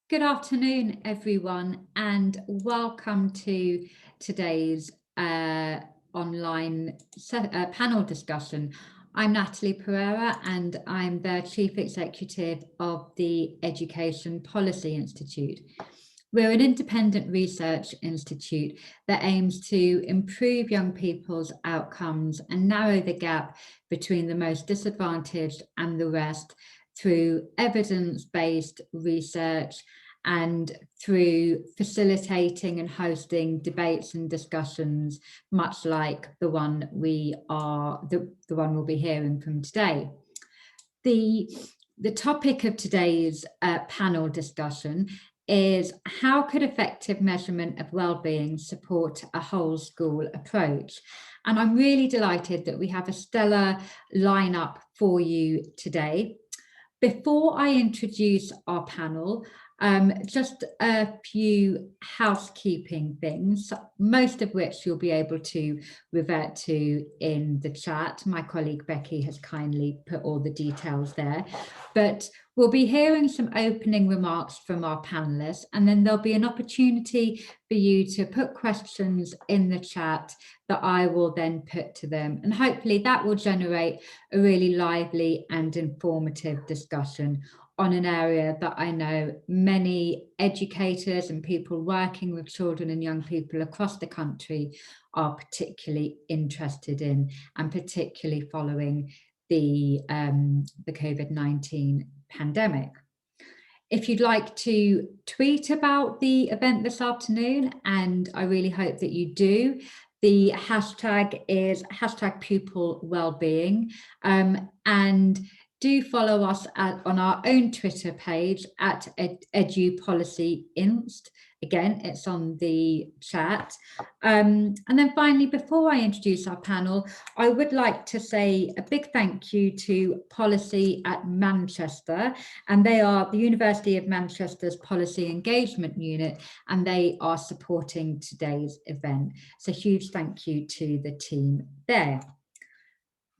Good afternoon, everyone, and welcome to today's online panel discussion. I'm Natalie Pereira, and I'm the Chief Executive of the Education Policy Institute. We're an independent research institute that aims to improve young people's outcomes and narrow the gap between the most disadvantaged and the rest through evidence-based research and through facilitating and hosting debates and discussions, much like the one we'll be hearing from today. The topic of today's panel discussion is how could effective measurement of well-being support a whole school approach? And I'm really delighted that we have a stellar lineup for you today. Before I introduce our panel, just a few housekeeping things, most of which you'll be able to revert to in the chat. My colleague Becky has kindly put all the details there, but we'll be hearing some opening remarks from our panelists, and then there'll be an opportunity for you to put questions in the chat that I will then put to them. And hopefully that will generate a really lively and informative discussion on an area that I know many educators and people working with children and young people across the country are particularly interested in, and particularly following the COVID-19 pandemic. If you'd like to tweet about the event this afternoon, and I really hope that you do, the hashtag is #PupilWellbeing, and do follow us on our own Twitter page at EduPolicyInst. Again, it's on the chat. And then finally, before I introduce our panel, I would like to say a big thank you to Policy at Manchester, and they are the University of Manchester's Policy Engagement Unit, and they are supporting today's event. So huge thank you to the team there.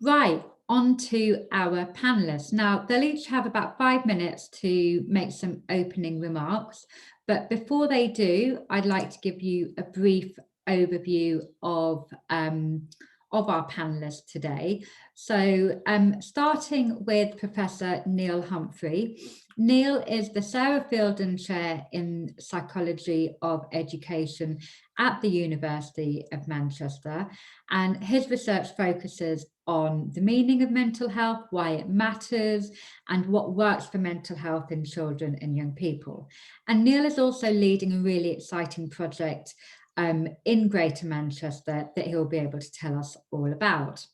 Right, on to our panelists. Now, they'll each have about 5 minutes to make some opening remarks, but before they do, I'd like to give you a brief overview of our panelists today. So starting with Professor Neil Humphrey. Neil is the Sarah Fielden Chair in Psychology of Education at the University of Manchester, and his research focuses on the meaning of mental health, why it matters, and what works for mental health in children and young people. And Neil is also leading a really exciting project in Greater Manchester that he'll be able to tell us all about.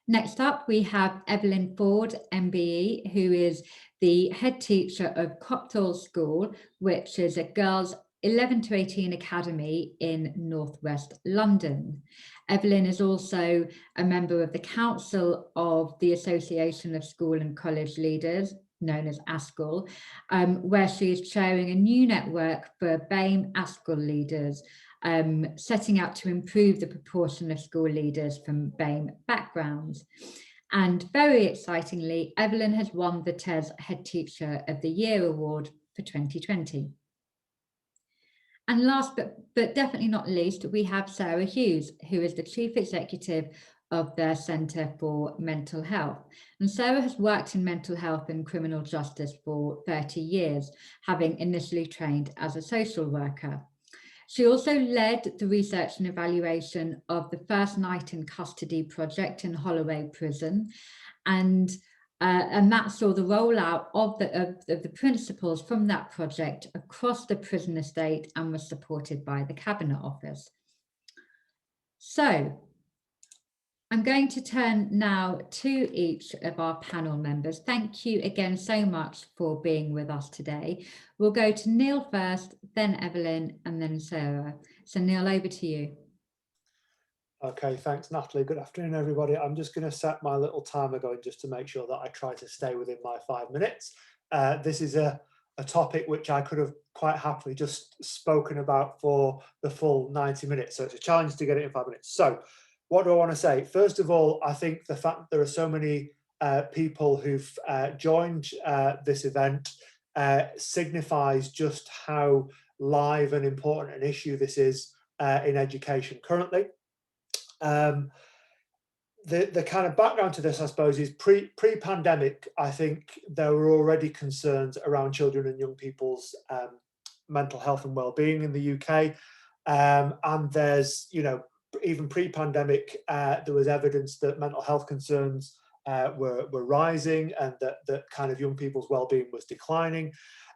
Next up, we have Evelyn Ford, MBE, who is the head teacher of Copthall School, which is a girls' 11 to 18 academy in northwest London. Evelyn is also a member of the Council of the Association of School and College Leaders, known as ASCL, where she is chairing a new network for BAME ASCL leaders, setting out to improve the proportion of school leaders from BAME backgrounds. And very excitingly, Evelyn has won the TES Head Teacher of the Year Award for 2020. And last but definitely not least, we have Sarah Hughes, who is the Chief Executive of their Centre for Mental Health. And Sarah has worked in mental health and criminal justice for 30 years, having initially trained as a social worker. She also led the research and evaluation of the First Night in Custody project in Holloway Prison, and that saw the rollout of the principles from that project across the prison estate and was supported by the Cabinet Office. So I'm going to turn now to each of our panel members. Thank you again so much for being with us today. We'll go to Neil first, then Evelyn, and then Sarah. So Neil, over to you. Okay, thanks, Natalie. Good afternoon, everybody. I'm just going to set my little timer going just to make sure that I try to stay within my 5 minutes. This is a topic which I could have quite happily just spoken about for the full 90 minutes. So it's a challenge to get it in 5 minutes. So what do I want to say? First of all, I think the fact that there are so many people who've joined this event signifies just how live and important an issue this is in education currently. The kind of background to this, I suppose, is pre-pandemic, I think there were already concerns around children and young people's mental health and well-being in the UK. And there's, you know, even pre-pandemic, there was evidence that mental health concerns were rising, and that kind of young people's well-being was declining.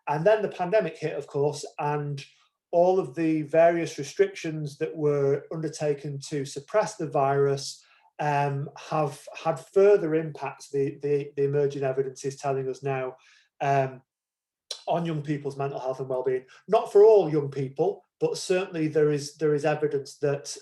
And then the pandemic hit, of course, and all of the various restrictions that were undertaken to suppress the virus have had further impacts. The emerging evidence is telling us now on young people's mental health and well-being. Not for all young people, but certainly there is evidence that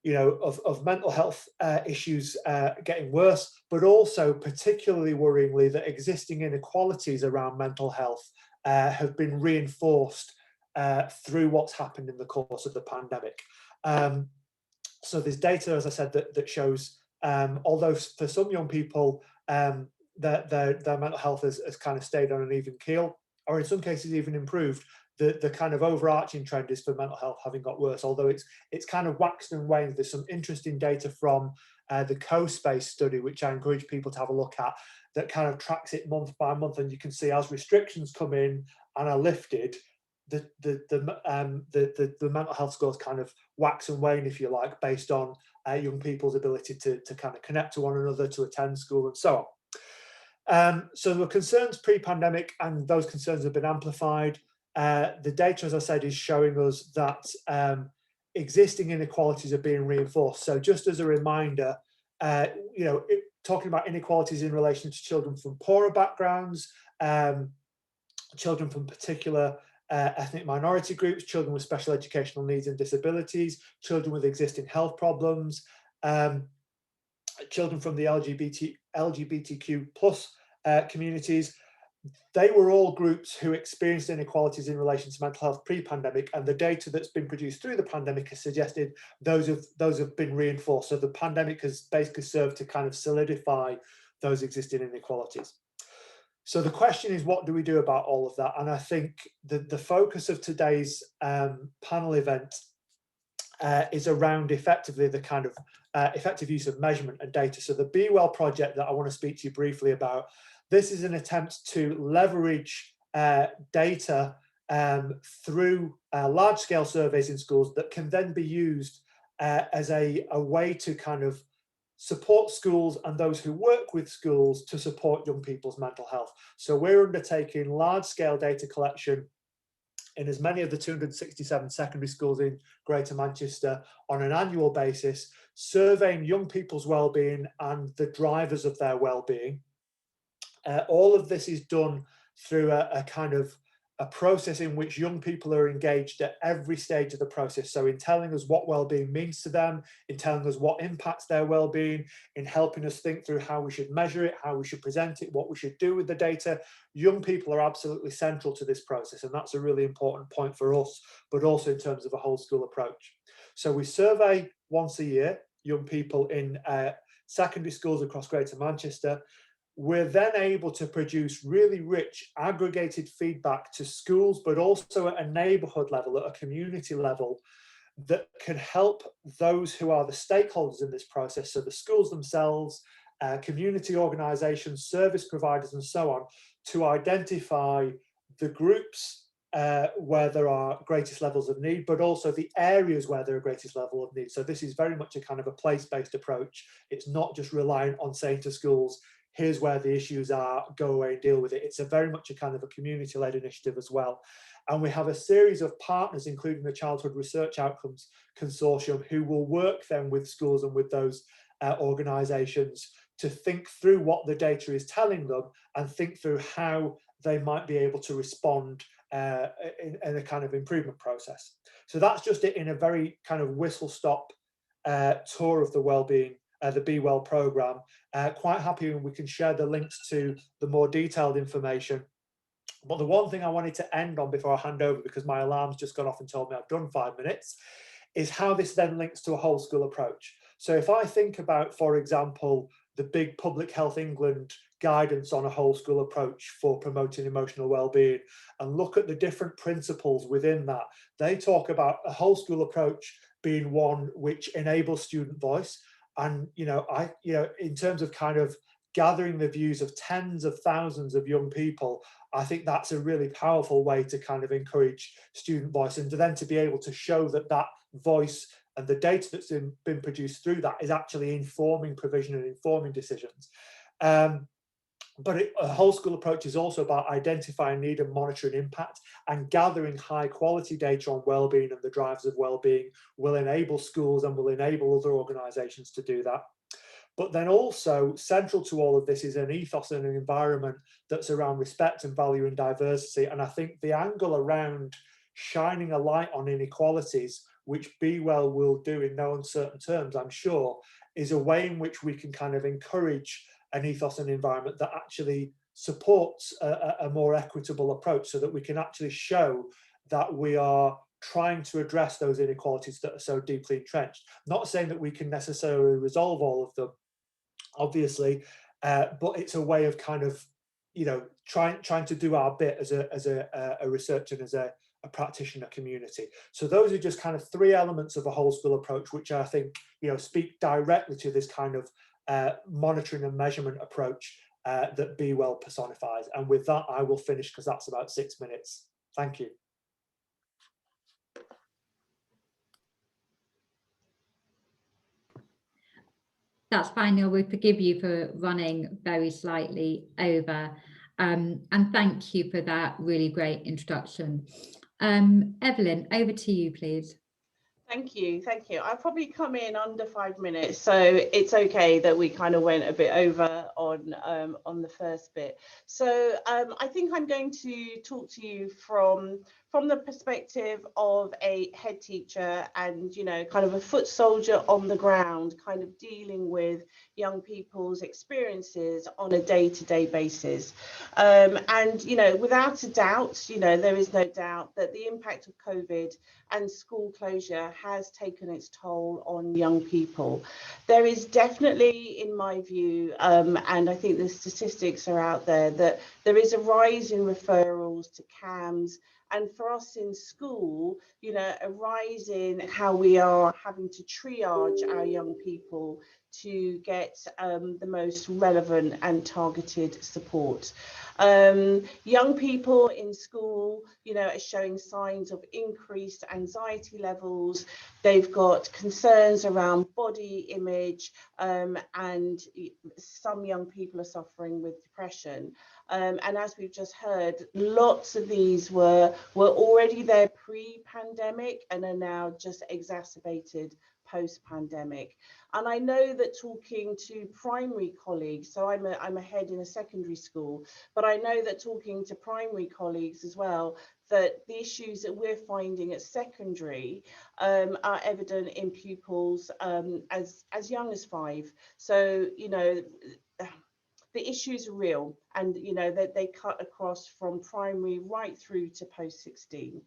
you know, of mental health issues getting worse, but also particularly worryingly that existing inequalities around mental health have been reinforced through what's happened in the course of the pandemic. So there's data, as I said, that shows, although for some young people, their mental health has kind of stayed on an even keel, or in some cases even improved, the kind of overarching trend is for mental health having got worse, although it's kind of waxed and waned. There's some interesting data from the CoSpace study, which I encourage people to have a look at, that kind of tracks it month by month, and you can see as restrictions come in and are lifted, the mental health scores kind of wax and wane, if you like, based on young people's ability to kind of connect to one another, to attend school, and so on. So there were concerns pre-pandemic, and those concerns have been amplified. The data, as I said, is showing us that existing inequalities are being reinforced. So just as a reminder, you know, talking about inequalities in relation to children from poorer backgrounds, children from particular ethnic minority groups, children with special educational needs and disabilities, children with existing health problems, children from the LGBTQ plus communities. They were all groups who experienced inequalities in relation to mental health pre-pandemic, and the data that's been produced through the pandemic has suggested those have been reinforced. So the pandemic has basically served to kind of solidify those existing inequalities. So the question is, what do we do about all of that? And I think the focus of today's panel event is around effectively the kind of effective use of measurement and data. So the Be Well project that I want to speak to you briefly about, this is an attempt to leverage data through large-scale surveys in schools that can then be used as a way to kind of support schools and those who work with schools to support young people's mental health. So we're undertaking large-scale data collection in as many of the 267 secondary schools in Greater Manchester on an annual basis, surveying young people's well-being and the drivers of their well-being. All of this is done through a kind of a process in which young people are engaged at every stage of the process. So in telling us what well-being means to them, in telling us what impacts their well-being, in helping us think through how we should measure it, how we should present it, what we should do with the data. Young people are absolutely central to this process, and that's a really important point for us, but also in terms of a whole school approach. So we survey once a year young people in secondary schools across Greater Manchester. We're then able to produce really rich aggregated feedback to schools, but also at a neighbourhood level, at a community level, that can help those who are the stakeholders in this process, so the schools themselves, community organisations, service providers, and so on, to identify the groups where there are greatest levels of need, but also the areas where there are greatest level of need. So this is very much a kind of a place-based approach. It's not just reliant on saying to schools, here's where the issues are, go away and deal with it. It's a very much a kind of a community-led initiative as well. And we have a series of partners, including the Childhood Research Outcomes Consortium, who will work then with schools and with those organisations to think through what the data is telling them and think through how they might be able to respond in a kind of improvement process. So that's just it in a very kind of whistle-stop tour of the wellbeing, the Be Well programme. Quite happy when we can share the links to the more detailed information. But the one thing I wanted to end on before I hand over, because my alarm's just gone off and told me I've done 5 minutes, is how this then links to a whole school approach. So if I think about, for example, the big Public Health England guidance on a whole school approach for promoting emotional well-being and look at the different principles within that, they talk about a whole school approach being one which enables student voice. And, in terms of kind of gathering the views of tens of thousands of young people, I think that's a really powerful way to kind of encourage student voice, and then to be able to show that that voice and the data that's been produced through that is actually informing provision and informing decisions. But a whole school approach is also about identifying need and monitoring impact, and gathering high quality data on wellbeing and the drivers of wellbeing will enable schools and will enable other organisations to do that. But then also central to all of this is an ethos and an environment that's around respect and value and diversity. And I think the angle around shining a light on inequalities, which Be Well will do in no uncertain terms, I'm sure, is a way in which we can kind of encourage an ethos and environment that actually supports a more equitable approach, so that we can actually show that we are trying to address those inequalities that are so deeply entrenched. Not saying that we can necessarily resolve all of them, obviously, but it's a way of kind of, trying to do our bit as a researcher and as a practitioner community. So those are just kind of three elements of a whole school approach, which I think, speak directly to this kind of monitoring and measurement approach that Be Well personifies. And with that, I will finish, because that's about 6 minutes. Thank you. That's fine, Neil. We forgive you for running very slightly over. And thank you for that really great introduction. Evelyn, over to you, please. Thank you. I'll probably come in under 5 minutes, so it's okay that we kind of went a bit over on the first bit. So I think I'm going to talk to you from the perspective of a head teacher and, kind of a foot soldier on the ground, kind of dealing with young people's experiences on a day-to-day basis. And, without a doubt, there is no doubt that the impact of COVID and school closure has taken its toll on young people. There is definitely, in my view, and I think the statistics are out there, that there is a rise in referrals to CAMHS, and for us in school, a rise in how we are having to triage our young people to get the most relevant and targeted support. Young people in school, are showing signs of increased anxiety levels. They've got concerns around body image, and some young people are suffering with depression. And as we've just heard, lots of these were already there pre-pandemic and are now just exacerbated post-pandemic. And I know that talking to primary colleagues, so I'm a head in a secondary school, but I know that talking to primary colleagues as well, that the issues that we're finding at secondary are evident in pupils as young as 5. So, the issues are real, and that they cut across from primary right through to post-16.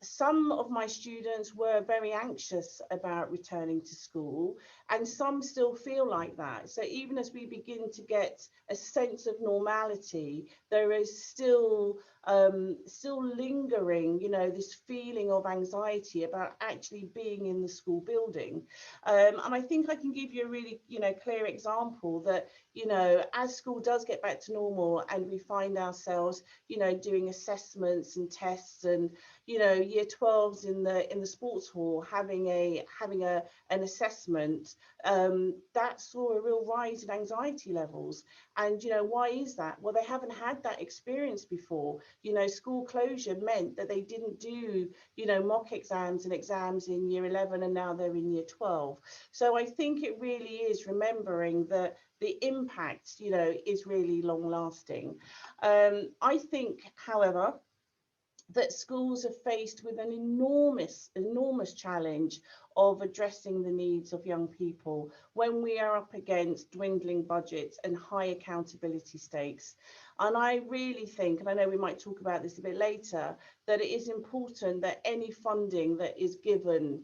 Some of my students were very anxious about returning to school, and some still feel like that. So even as we begin to get a sense of normality, there is still lingering, this feeling of anxiety about actually being in the school building. And I think I can give you a really, clear example that, as school does get back to normal and we find ourselves, doing assessments and tests, and, year 12s in the sports hall having an assessment, that saw a real rise in anxiety levels. And, why is that? Well, they haven't had that experience before. School closure meant that they didn't do, mock exams and exams in year 11, and now they're in year 12. So I think it really is remembering that the impact, is really long lasting. I think, however, that schools are faced with an enormous challenge of addressing the needs of young people when we are up against dwindling budgets and high accountability stakes. And I really think, and I know we might talk about this a bit later, that it is important that any funding that is given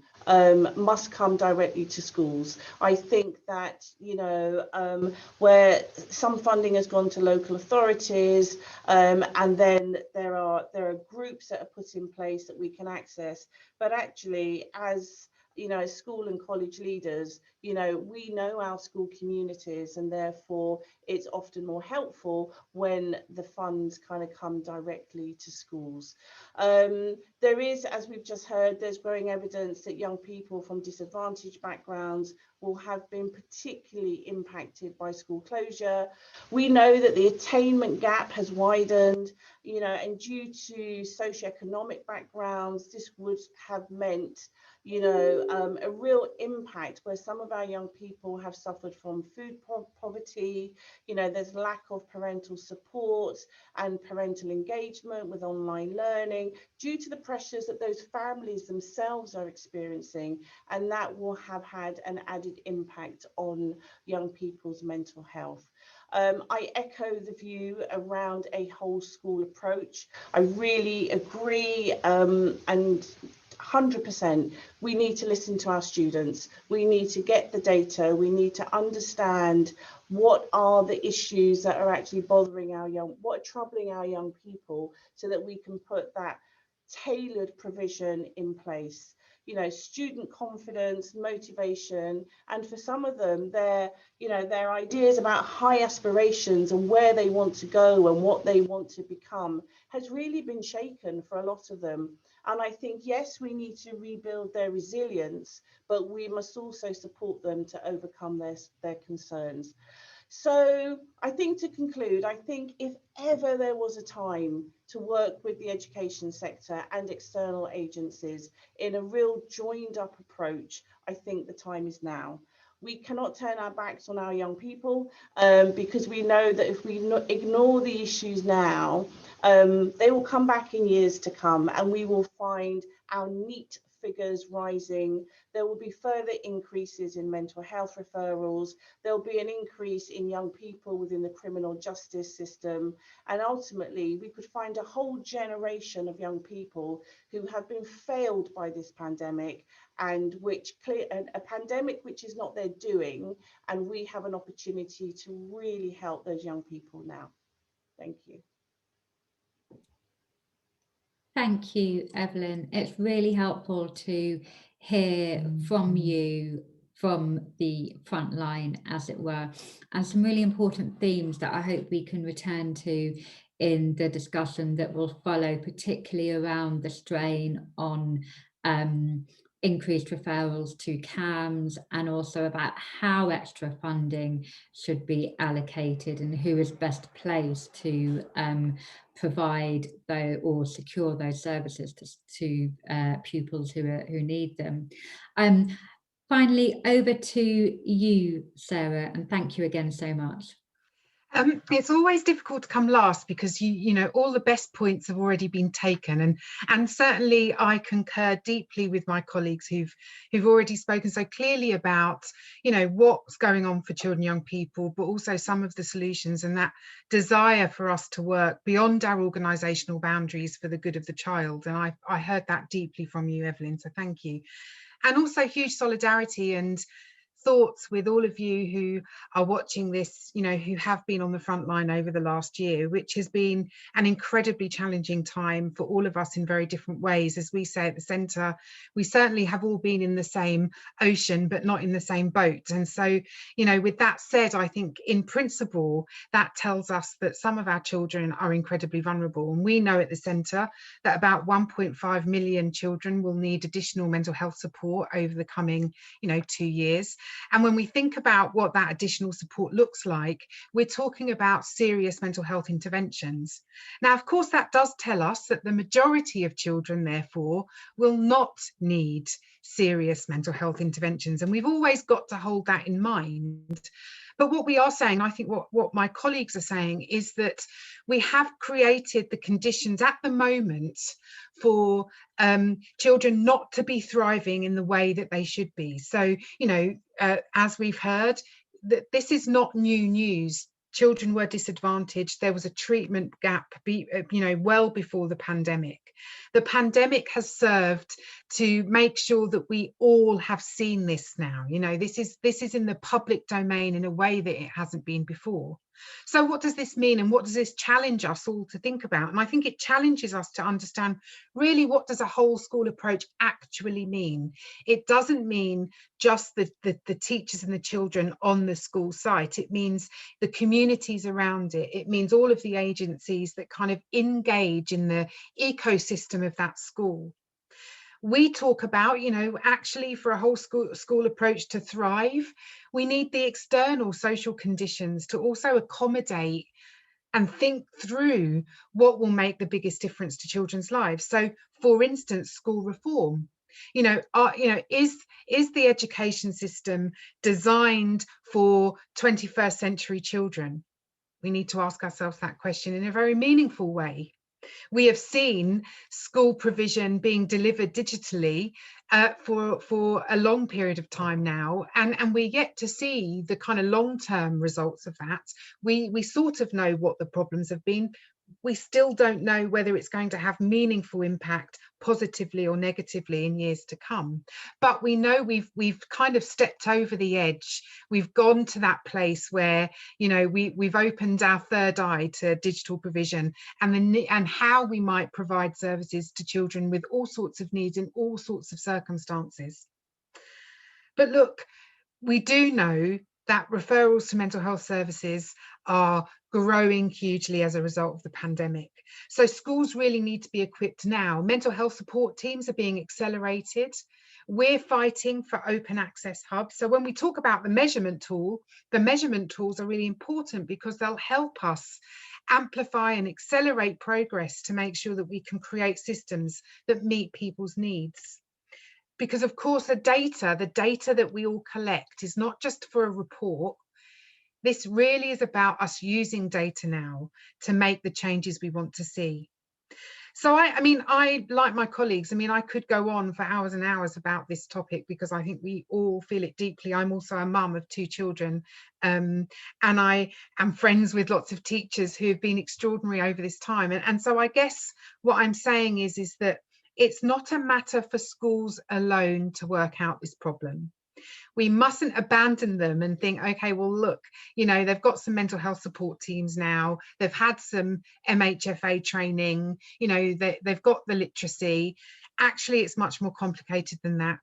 must come directly to schools. I think that, you know, where some funding has gone to local authorities, and then there are groups that are put in place that we can access, but actually, as you know, as school and college leaders, you know, we know our school communities, and therefore it's often more helpful when the funds kind of come directly to schools. There is, as we've just heard, there's growing evidence that young people from disadvantaged backgrounds will have been particularly impacted by school closure. We know that the attainment gap has widened, you know, and due to socioeconomic backgrounds, this would have meant, you know, a real impact where some of our young people have suffered from food poverty. You know, there's lack of parental support and parental engagement with online learning due to the pressures that those families themselves are experiencing, and that will have had an added impact on young people's mental health. I echo the view around a whole school approach. I really agree, and 100%, we need to listen to our students. We need to get the data. We need to understand what are the issues that are actually bothering our young, what are troubling our young people, so that we can put that tailored provision in place. You know, student confidence, motivation, and for some of them, their ideas about high aspirations and where they want to go and what they want to become has really been shaken for a lot of them. And I think, yes, we need to rebuild their resilience, but we must also support them to overcome their concerns. So I think, to conclude, I think if ever there was a time to work with the education sector and external agencies in a real joined up approach, I think the time is now. We cannot turn our backs on our young people, because we know that if we ignore the issues now, they will come back in years to come, and we will find our NEET figures rising. There will be further increases in mental health referrals. There'll be an increase in young people within the criminal justice system. And ultimately, we could find a whole generation of young people who have been failed by this pandemic, and a pandemic which is not their doing. And we have an opportunity to really help those young people now. Thank you. Thank you, Evelyn. It's really helpful to hear from you from the front line, as it were, and some really important themes that I hope we can return to in the discussion that will follow, particularly around the strain on increased referrals to CAMS, and also about how extra funding should be allocated and who is best placed to provide or secure those services to pupils who need them. Finally, over to you, Sarah, and thank you again so much. It's always difficult to come last, because you know, all the best points have already been taken, and certainly I concur deeply with my colleagues who've already spoken so clearly about, you know, what's going on for children, young people, but also some of the solutions, and that desire for us to work beyond our organisational boundaries for the good of the child. And I heard that deeply from you, Evelyn, so thank you. And also huge solidarity and thoughts with all of you who are watching this, you know, who have been on the front line over the last year, which has been an incredibly challenging time for all of us in very different ways. As we say at the centre, we certainly have all been in the same ocean, but not in the same boat. And so, you know, with that said, I think in principle, that tells us that some of our children are incredibly vulnerable. And we know at the centre that about 1.5 million children will need additional mental health support over the coming, you know, 2 years. And when we think about what that additional support looks like, we're talking about serious mental health interventions. Now, of course, that does tell us that the majority of children, therefore, will not need serious mental health interventions. And we've always got to hold that in mind. But what we are saying, I think what my colleagues are saying, is that we have created the conditions at the moment for children not to be thriving in the way that they should be. So, you know, as we've heard, that this is not new news. Children were disadvantaged. There was a treatment gap, you know, well before the pandemic. The pandemic has served to make sure that we all have seen this now. You know, this is in the public domain in a way that it hasn't been before. So what does this mean, and what does this challenge us all to think about? And I think it challenges us to understand really, what does a whole school approach actually mean? It doesn't mean just the teachers and the children on the school site. It means the communities around it. It means all of the agencies that kind of engage in the ecosystem of that school. We talk about, you know, actually for a whole school approach to thrive, we need the external social conditions to also accommodate and think through what will make the biggest difference to children's lives. So, for instance, school reform. You know, is the education system designed for 21st century children? We need to ask ourselves that question in a very meaningful way. We have seen school provision being delivered digitally for a long period of time now, and we're yet to see the kind of long-term results of that. We sort of know what the problems have been. We still don't know whether it's going to have meaningful impact positively or negatively in years to come. But we know we've kind of stepped over the edge. We've gone to that place where, you know, we've opened our third eye to digital provision and how we might provide services to children with all sorts of needs in all sorts of circumstances. But look, we do know that referrals to mental health services are growing hugely as a result of the pandemic. So schools really need to be equipped now. Mental health support teams are being accelerated. We're fighting for open access hubs. So when we talk about the measurement tool, the measurement tools are really important because they'll help us amplify and accelerate progress to make sure that we can create systems that meet people's needs. Because of course, the data that we all collect is not just for a report. This really is about us using data now to make the changes we want to see. So I mean, I, like my colleagues, I mean, I could go on for hours and hours about this topic because I think we all feel it deeply. I'm also a mum of 2 children, and I am friends with lots of teachers who have been extraordinary over this time. And so I guess what I'm saying is that it's not a matter for schools alone to work out this problem. We mustn't abandon them and think, okay, well, look, you know, they've got some mental health support teams now, they've had some MHFA training, you know, they've got the literacy. Actually, it's much more complicated than that.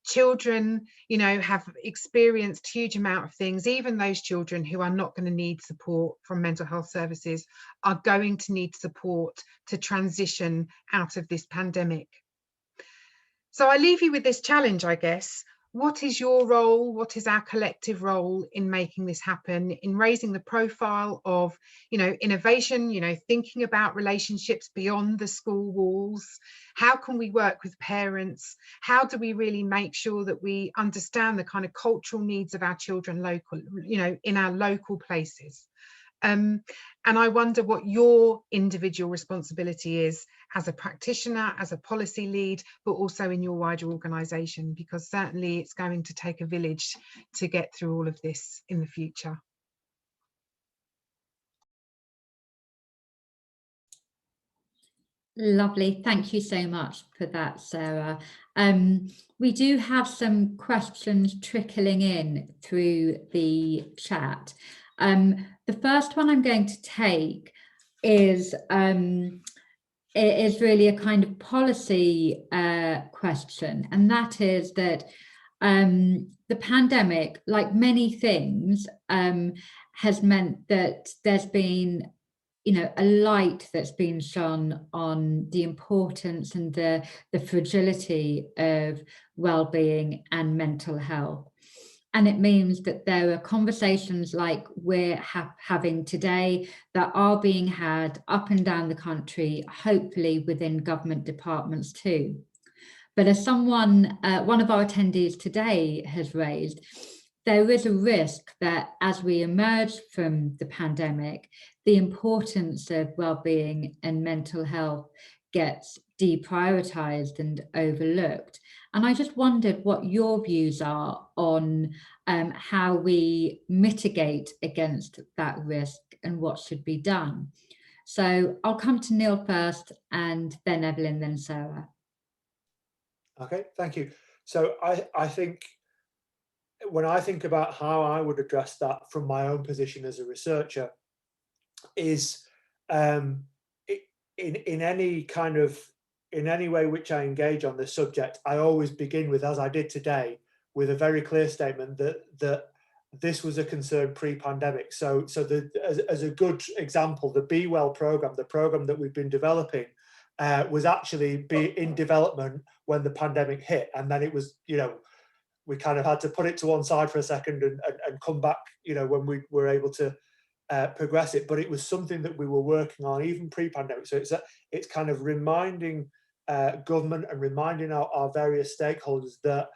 Children, you know, have experienced huge amount of things. Even those children who are not going to need support from mental health services are going to need support to transition out of this pandemic. So I leave you with this challenge, I guess. What is your role? What is our collective role in making this happen, in raising the profile of, you know, innovation, you know, thinking about relationships beyond the school walls? How can we work with parents? How do we really make sure that we understand the kind of cultural needs of our children local, you know, in our local places? And I wonder what your individual responsibility is as a practitioner, as a policy lead, but also in your wider organisation, because certainly it's going to take a village to get through all of this in the future. Lovely. Thank you so much for that, Sarah. We do have some questions trickling in through the chat. The first one I'm going to take is really a kind of policy question, and that is that the pandemic, like many things, has meant that there's been, you know, a light that's been shone on the importance and the fragility of well-being and mental health. And it means that there are conversations like we're having today that are being had up and down the country, hopefully within government departments too. But as someone, one of our attendees today has raised, there is a risk that as we emerge from the pandemic, the importance of well-being and mental health gets deprioritized and overlooked. And I just wondered what your views are on how we mitigate against that risk and what should be done. So I'll come to Neil first, and then Evelyn, then Sarah. Okay, thank you. So I think when I think about how I would address that from my own position as a researcher is in any way which I engage on this subject, I always begin with, as I did today, with a very clear statement that this was a concern pre-pandemic. So as a good example, the Be Well program, the program that we've been developing, was actually in development when the pandemic hit, and then it was, we kind of had to put it to one side for a second and come back, when we were able to progress it. But it was something that we were working on even pre-pandemic. So it's kind of reminding government and reminding our various stakeholders that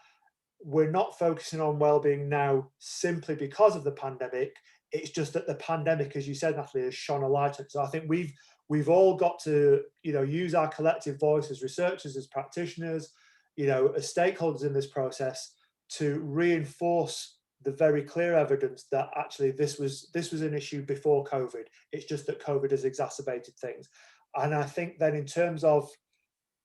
we're not focusing on well-being now simply because of the pandemic. It's just that the pandemic, as you said, Natalie, has shone a light on it. So I think we've all got to, use our collective voice as researchers, as practitioners, as stakeholders in this process to reinforce the very clear evidence that actually this was an issue before COVID. It's just that COVID has exacerbated things. And I think then in terms of,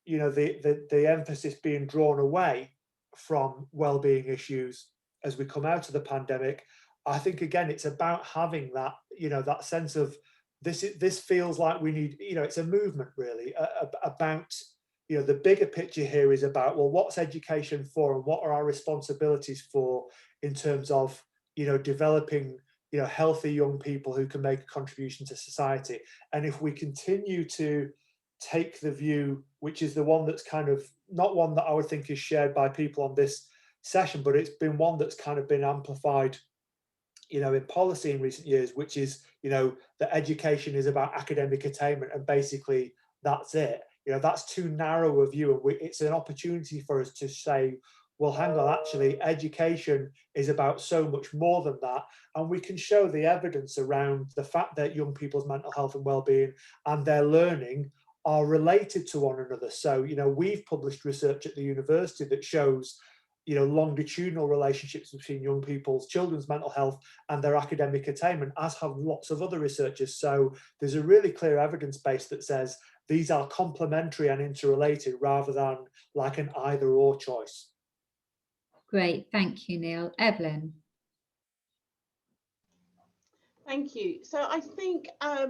the emphasis being drawn away from well-being issues as we come out of the pandemic, I think again it's about having that, that sense of this feels like we need, it's a movement really about, the bigger picture here is about, well, what's education for and what are our responsibilities for in terms of, developing, healthy young people who can make a contribution to society. And if we continue to take the view, which is the one that's kind of not one that I would think is shared by people on this session, but it's been one that's kind of been amplified, in policy in recent years, which is, that education is about academic attainment and basically that's it. That's too narrow a view, and it's an opportunity for us to say, well, hang on, actually, education is about so much more than that. And we can show the evidence around the fact that young people's mental health and well-being and their learning are related to one another. So, we've published research at the university that shows, longitudinal relationships between young people's children's mental health and their academic attainment, as have lots of other researchers. So there's a really clear evidence base that says these are complementary and interrelated rather than like an either or choice. Great, thank you, Neil. Evelyn. Thank you. So I think, I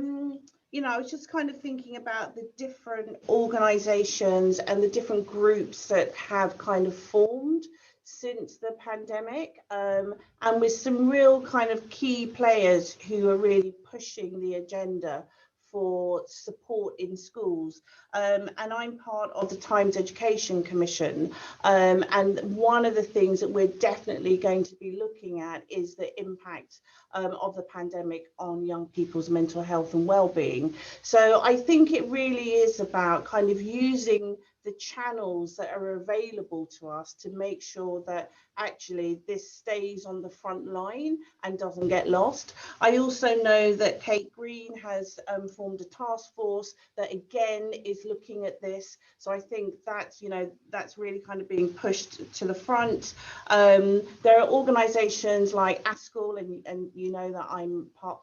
was just kind of thinking about the different organisations and the different groups that have kind of formed since the pandemic, and with some real kind of key players who are really pushing the agenda for support in schools. And I'm part of the Times Education Commission. And one of the things that we're definitely going to be looking at is the impact of the pandemic on young people's mental health and well-being. So I think it really is about kind of using the channels that are available to us to make sure that actually this stays on the front line and doesn't get lost. I also know that Kate Green has formed a task force that again is looking at this. So I think that's, that's really kind of being pushed to the front. There are organisations like ASCL, and you know that I'm part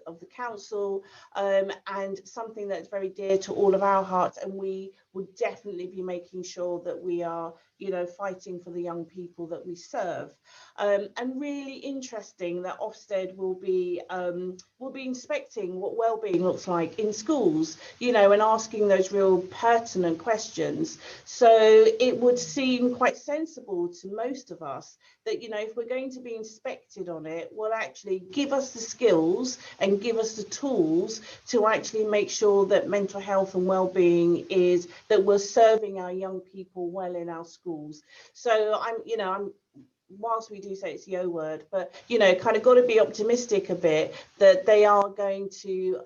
of the council, and something that's very dear to all of our hearts, and we would definitely be making sure that we are, fighting for the young people that we serve. And really interesting that Ofsted will be inspecting what wellbeing looks like in schools, and asking those real pertinent questions. So it would seem quite sensible to most of us that, if we're going to be inspected on it, will actually give us the skills and give us the tools to actually make sure that mental health and well-being is that we're serving our young people well in our schools. So I'm whilst we do say it's the O word, but, you know, kind of got to be optimistic a bit that they are going to,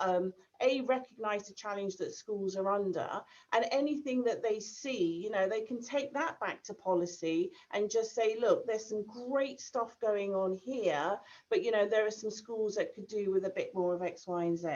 recognise the challenge that schools are under, and anything that they see, you know, they can take that back to policy and just say, look, there's some great stuff going on here, but, you know, there are some schools that could do with a bit more of X, Y, and Z.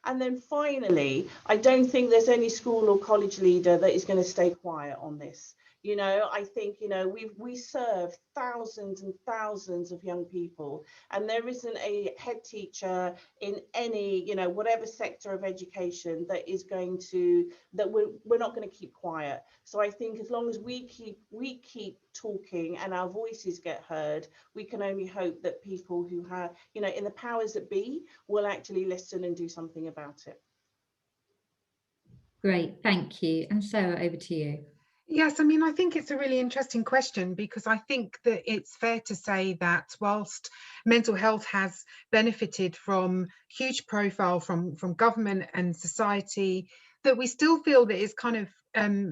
And then finally, I don't think there's any school or college leader that is going to stay quiet on this. You know, I think, you know, we serve thousands and thousands of young people, and there isn't a head teacher in any, you know, whatever sector of education that is going to, that we're not going to keep quiet. So I think as long as we keep talking and our voices get heard, we can only hope that people who have, you know, in the powers that be will actually listen and do something about it. Great, thank you. And Sarah, over to you. Yes, I mean, I think it's a really interesting question, because I think that it's fair to say that whilst mental health has benefited from huge profile from government and society, that we still feel that it's kind of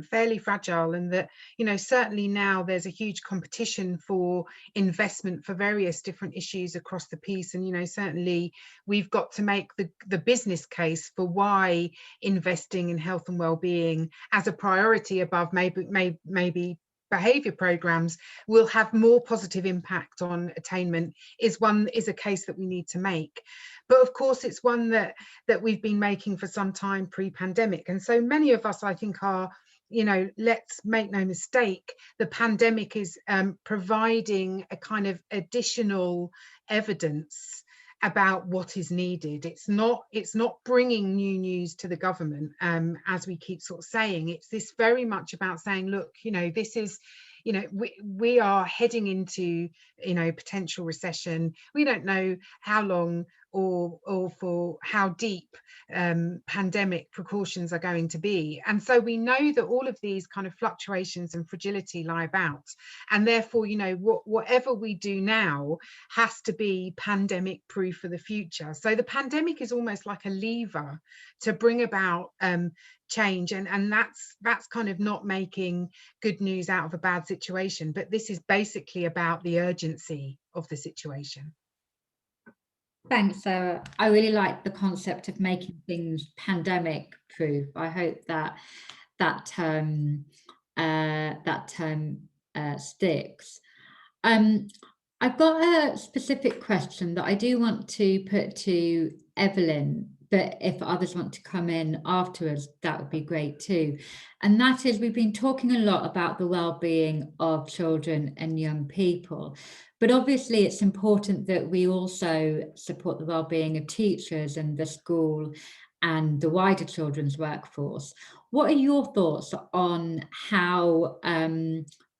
fairly fragile, and that, you know, certainly now there's a huge competition for investment for various different issues across the piece. And, you know, certainly we've got to make the business case for why investing in health and well-being as a priority above maybe behaviour programs will have more positive impact on attainment is a case that we need to make. But of course, it's one that we've been making for some time pre-pandemic. And so many of us, I think, are, you know, let's make no mistake, the pandemic is providing a kind of additional evidence about what is needed. It's not bringing new news to the government, as we keep sort of saying. It's this very much about saying, look, you know, this is, you know, we are heading into, you know, potential recession. We don't know how long or for how deep pandemic precautions are going to be. And so we know that all of these kind of fluctuations and fragility lie about. And therefore, you know, whatever we do now has to be pandemic proof for the future. So the pandemic is almost like a lever to bring about change, and that's kind of not making good news out of a bad situation, but this is basically about the urgency of the situation. Thanks, Sarah. I really like the concept of making things pandemic proof. I hope that term sticks. I've got a specific question that I do want to put to Evelyn, but if others want to come in afterwards, that would be great too. And that is, we've been talking a lot about the well-being of children and young people, but obviously it's important that we also support the well-being of teachers and the school and the wider children's workforce. What are your thoughts on how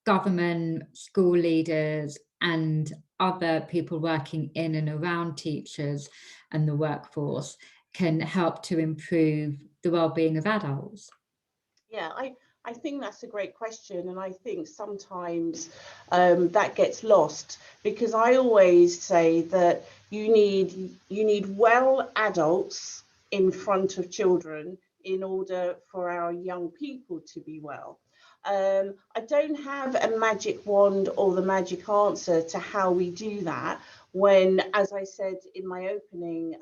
government, school leaders and other people working in and around teachers and the workforce can help to improve the well-being of adults? Yeah, I think that's a great question, and I think sometimes that gets lost, because I always say that you need well adults in front of children in order for our young people to be well. I don't have a magic wand or the magic answer to how we do that, when, as I said in my opening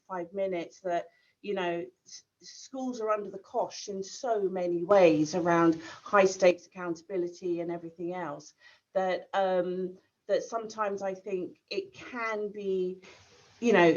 5 minutes, that, you know, schools are under the cosh in so many ways around high stakes accountability and everything else, that that sometimes I think it can be, you know,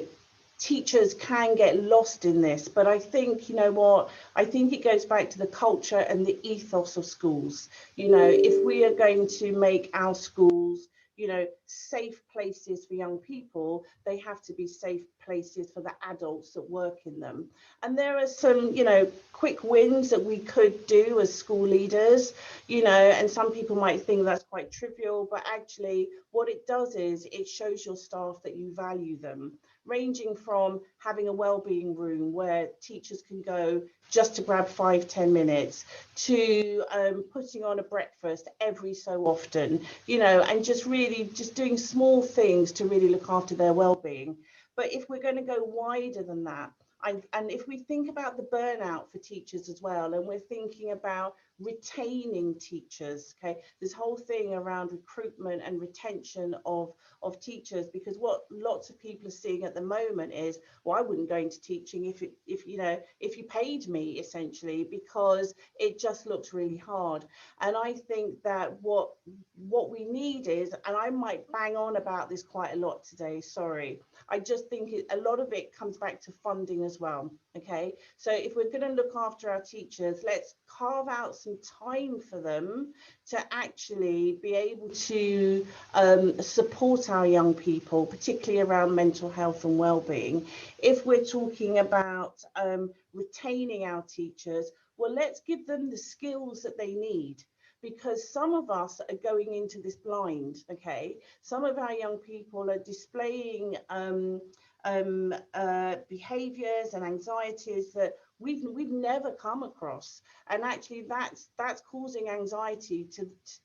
teachers can get lost in this. But I think, you know what, I think it goes back to the culture and the ethos of schools. You know, if we are going to make our schools, you know, safe places for young people, they have to be safe places for the adults that work in them. And there are some, you know, quick wins that we could do as school leaders, you know, and some people might think that's quite trivial, but actually what it does is it shows your staff that you value them, ranging from having a wellbeing room where teachers can go just to grab 5-10 minutes, to putting on a breakfast every so often, you know, and just really just doing small things to really look after their well-being. But if we're going to go wider than that, and if we think about the burnout for teachers as well, and we're thinking about retaining teachers. Okay, this whole thing around recruitment and retention of teachers, because what lots of people are seeing at the moment is, well, I wouldn't go into teaching if you paid me, essentially, because it just looks really hard. And I think that what we need is, and I might bang on about this quite a lot today, sorry, I just think a lot of it comes back to funding as well. Okay, so if we're going to look after our teachers, let's carve out some time for them to actually be able to support our young people, particularly around mental health and well-being. If we're talking about retaining our teachers, well, let's give them the skills that they need, because some of us are going into this blind. Okay, some of our young people are displaying behaviors and anxieties that we've never come across, and actually that's causing anxiety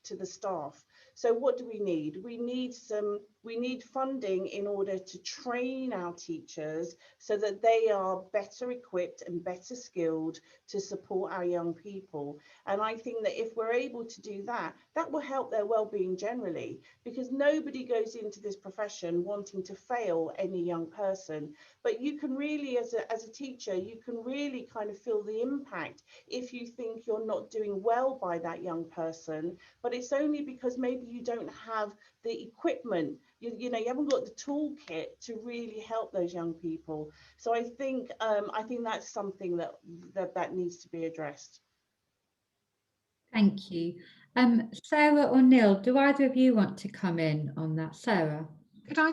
to the staff. So what do we need? We need funding in order to train our teachers so that they are better equipped and better skilled to support our young people. And I think that if we're able to do that, that will help their well-being generally, because nobody goes into this profession wanting to fail any young person. But you can really, as a teacher, you can really kind of feel the impact if you think you're not doing well by that young person, but it's only because maybe you don't have the equipment, you haven't got the toolkit to really help those young people. So I think that's something that needs to be addressed. Thank you. Sarah or Neil, do either of you want to come in on that? Sarah? Could I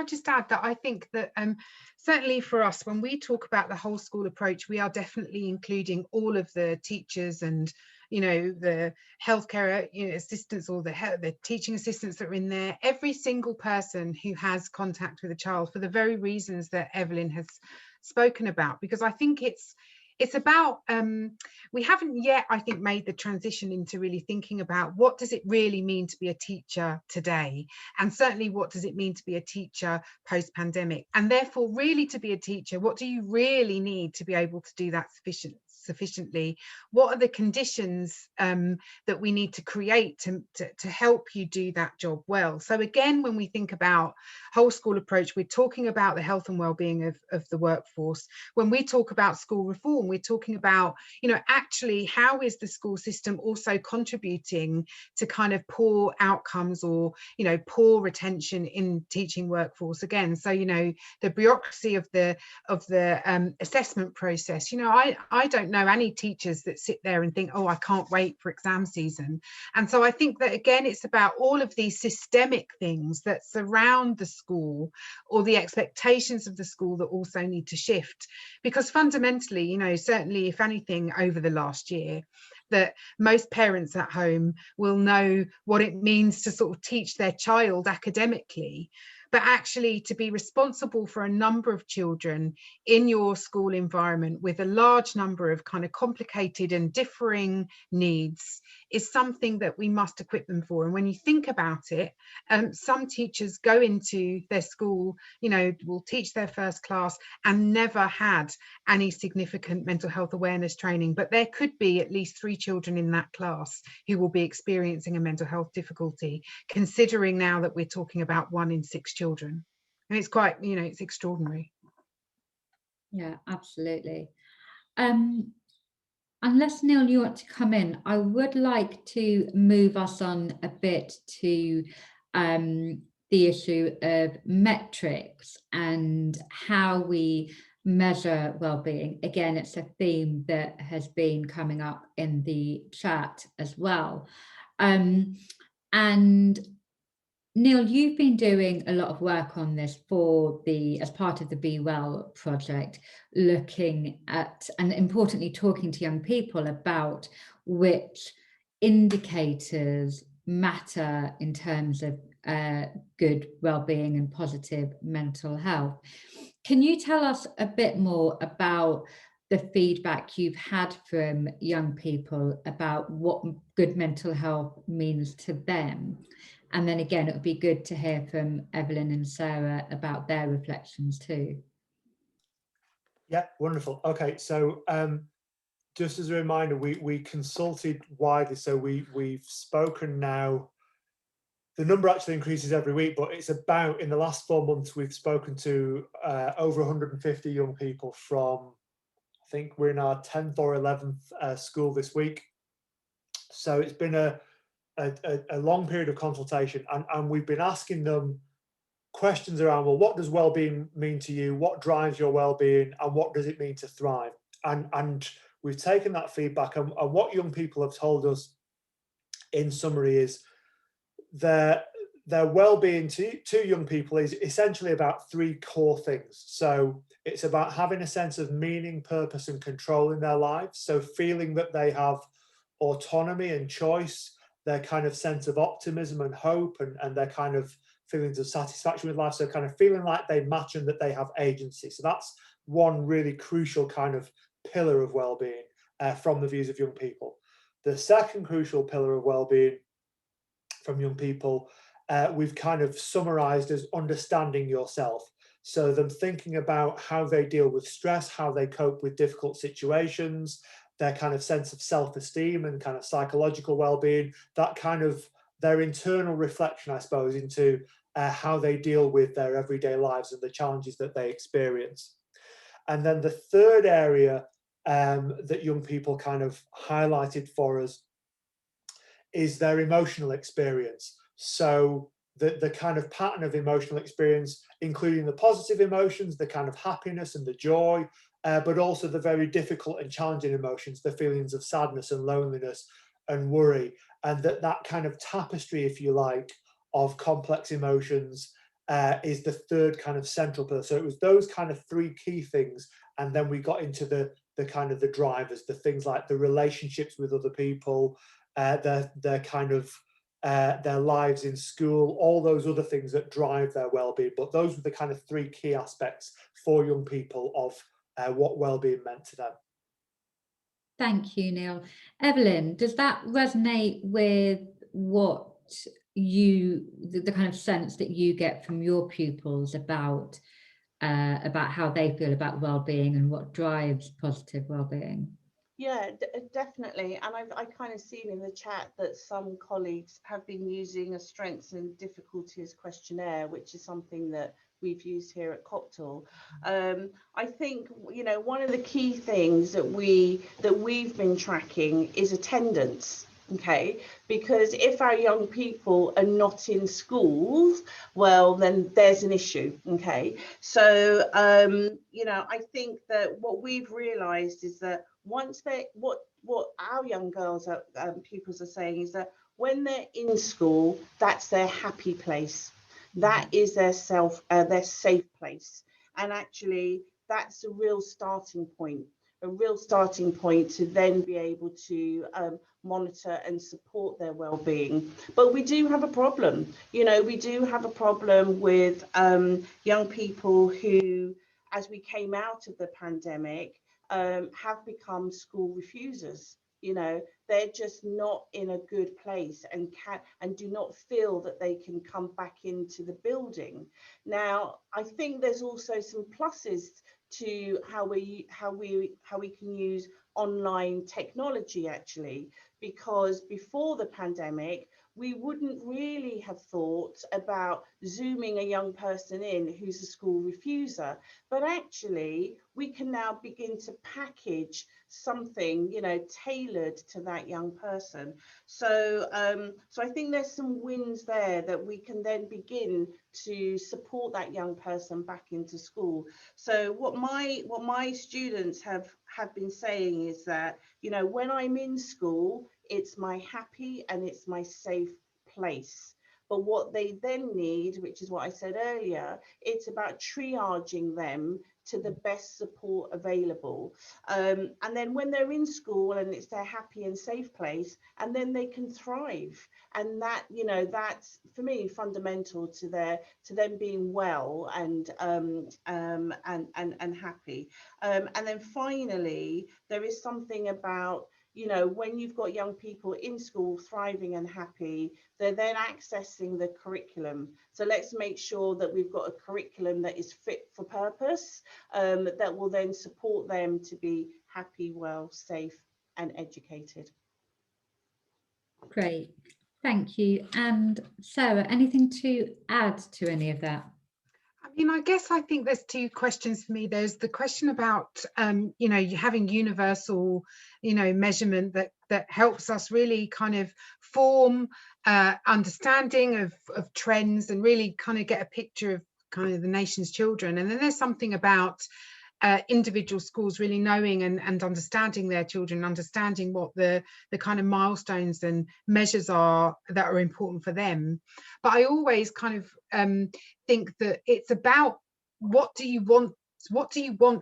just add that I think that certainly for us, when we talk about the whole school approach, we are definitely including all of the teachers and the healthcare assistants, or the teaching assistants that are in there, every single person who has contact with a child, for the very reasons that Evelyn has spoken about, because I think it's about we haven't yet, I think, made the transition into really thinking about what does it really mean to be a teacher today, and certainly what does it mean to be a teacher post-pandemic, and therefore really to be a teacher, what do you really need to be able to do that sufficiently? What are the conditions that we need to create to help you do that job well? So again, when we think about whole school approach, we're talking about the health and well-being of the workforce. When we talk about school reform, we're talking about actually how is the school system also contributing to kind of poor outcomes, or poor retention in teaching workforce again. So the bureaucracy of the assessment process. I don't know any teachers that sit there and think, oh, I can't wait for exam season. And so I think that again, it's about all of these systemic things that surround the school, or the expectations of the school, that also need to shift. Because fundamentally, certainly if anything over the last year, that most parents at home will know what it means to sort of teach their child academically, but actually to be responsible for a number of children in your school environment with a large number of kind of complicated and differing needs is something that we must equip them for. And when you think about it, some teachers go into their school, will teach their first class and never had any significant mental health awareness training, but there could be at least 3 children in that class who will be experiencing a mental health difficulty, considering now that we're talking about 1 in 6 children. And it's quite, it's extraordinary. Yeah, absolutely. Unless Neil, you want to come in, I would like to move us on a bit to the issue of metrics and how we measure well-being. Again, it's a theme that has been coming up in the chat as well. And Neil, you've been doing a lot of work on this as part of the Be Well project, looking at, and importantly, talking to young people about which indicators matter in terms of good well-being and positive mental health. Can you tell us a bit more about the feedback you've had from young people about what good mental health means to them? And then again, it would be good to hear from Evelyn and Sarah about their reflections too. Yeah, wonderful. Okay, so just as a reminder, we consulted widely, so we've spoken now. The number actually increases every week, but it's about, in the last 4 months, we've spoken to over 150 young people from, I think we're in our 10th or 11th school this week. So it's been a long period of consultation, and we've been asking them questions around, well, what does well-being mean to you? What drives your well-being, and what does it mean to thrive? And we've taken that feedback, and what young people have told us in summary is their well-being to young people is essentially about 3 core things. So it's about having a sense of meaning, purpose, and control in their lives. So feeling that they have autonomy and choice, their kind of sense of optimism and hope, and their kind of feelings of satisfaction with life. So kind of feeling like they match and that they have agency. So that's one really crucial kind of pillar of well-being from the views of young people. The second crucial pillar of well-being from young people, we've kind of summarized as understanding yourself. So them thinking about how they deal with stress, how they cope with difficult situations, their kind of sense of self-esteem and kind of psychological well-being, that kind of their internal reflection, I suppose, into how they deal with their everyday lives and the challenges that they experience. And then the third area that young people kind of highlighted for us is their emotional experience. So the kind of pattern of emotional experience, including the positive emotions, the kind of happiness and the joy, but also the very difficult and challenging emotions, the feelings of sadness and loneliness and worry. And that kind of tapestry, if you like, of complex emotions is the third kind of central pillar. So it was those kind of 3 key things. And then we got into the kind of the drivers, the things like the relationships with other people, their kind of their lives in school, all those other things that drive their well-being. But those were the kind of 3 key aspects for young people of what well-being meant to them. Thank you, Neil. Evelyn, does that resonate with what the kind of sense that you get from your pupils about how they feel about well-being and what drives positive well-being? Yeah, definitely. And I've kind of seen in the chat that some colleagues have been using a strengths and difficulties questionnaire, which is something that we've used here at Coptal. I think, you know, one of the key things that we've been tracking is attendance. Okay, because if our young people are not in schools, well, then there's an issue. Okay, so you know, I think that what we've realized is that once they what our young girls pupils are saying is that when they're in school, that's their happy place, that is their safe place, and actually that's a real starting point to then be able to monitor and support their well-being. But we do have a problem, you know, we do have a problem with young people who, as we came out of the pandemic, have become school refusers. You know, they're just not in a good place and do not feel that they can come back into the building. Now, I think there's also some pluses to how we can use online technology, actually, because before the pandemic, we wouldn't really have thought about zooming a young person in who's a school refuser, but actually we can now begin to package something, you know, tailored to that young person. So so I think there's some wins there that we can then begin to support that young person back into school. So what my students have been saying is that, you know, when I'm in school, it's my happy and it's my safe place. But what they then need, which is what I said earlier, it's about triaging them to the best support available. And then when they're in school and it's their happy and safe place, and then they can thrive. And that, you know, that's for me fundamental to them being well and happy. And then finally, there is something about, you know, when you've got young people in school thriving and happy, they're then accessing the curriculum. So let's make sure that we've got a curriculum that is fit for purpose, that will then support them to be happy, well, safe and educated. Great, thank you. And Sarah, anything to add to any of that? I mean, I guess I think there's two questions for me. There's the question about, you know, having universal, you know, measurement that helps us really kind of form understanding of trends and really kind of get a picture of kind of the nation's children. And then there's something about individual schools really knowing and understanding their children, understanding what the kind of milestones and measures are that are important for them. But I always kind of think that it's about what do you want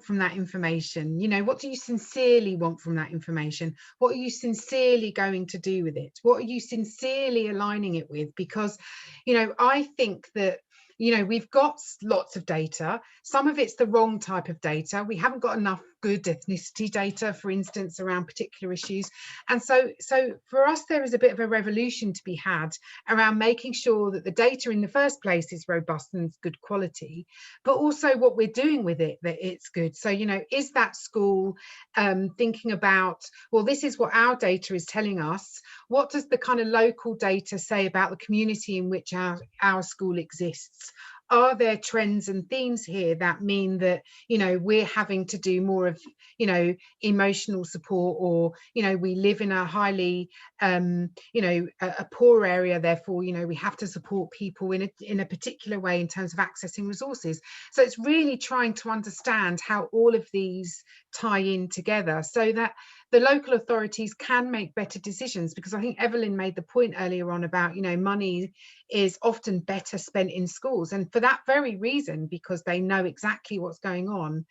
from that information? You know, what do you sincerely want from that information? What are you sincerely going to do with it? What are you sincerely aligning it with? Because, you know, I think that, you know, we've got lots of data. Some of it's the wrong type of data. We haven't got enough good ethnicity data, for instance, around particular issues. And so for us, there is a bit of a revolution to be had around making sure that the data in the first place is robust and good quality, but also what we're doing with it, that it's good. So, you know, is that school thinking about, well, this is what our data is telling us. What does the kind of local data say about the community in which our school exists? Are there trends and themes here that mean that, you know, we're having to do more of, you know, emotional support, or, you know, we live in a highly, you know, a poor area, therefore, you know, we have to support people in a particular way in terms of accessing resources. So it's really trying to understand how all of these tie in together so that the local authorities can make better decisions, because I think Evelyn made the point earlier on about, you know, money is often better spent in schools, and for that very reason, because they know exactly what's going on.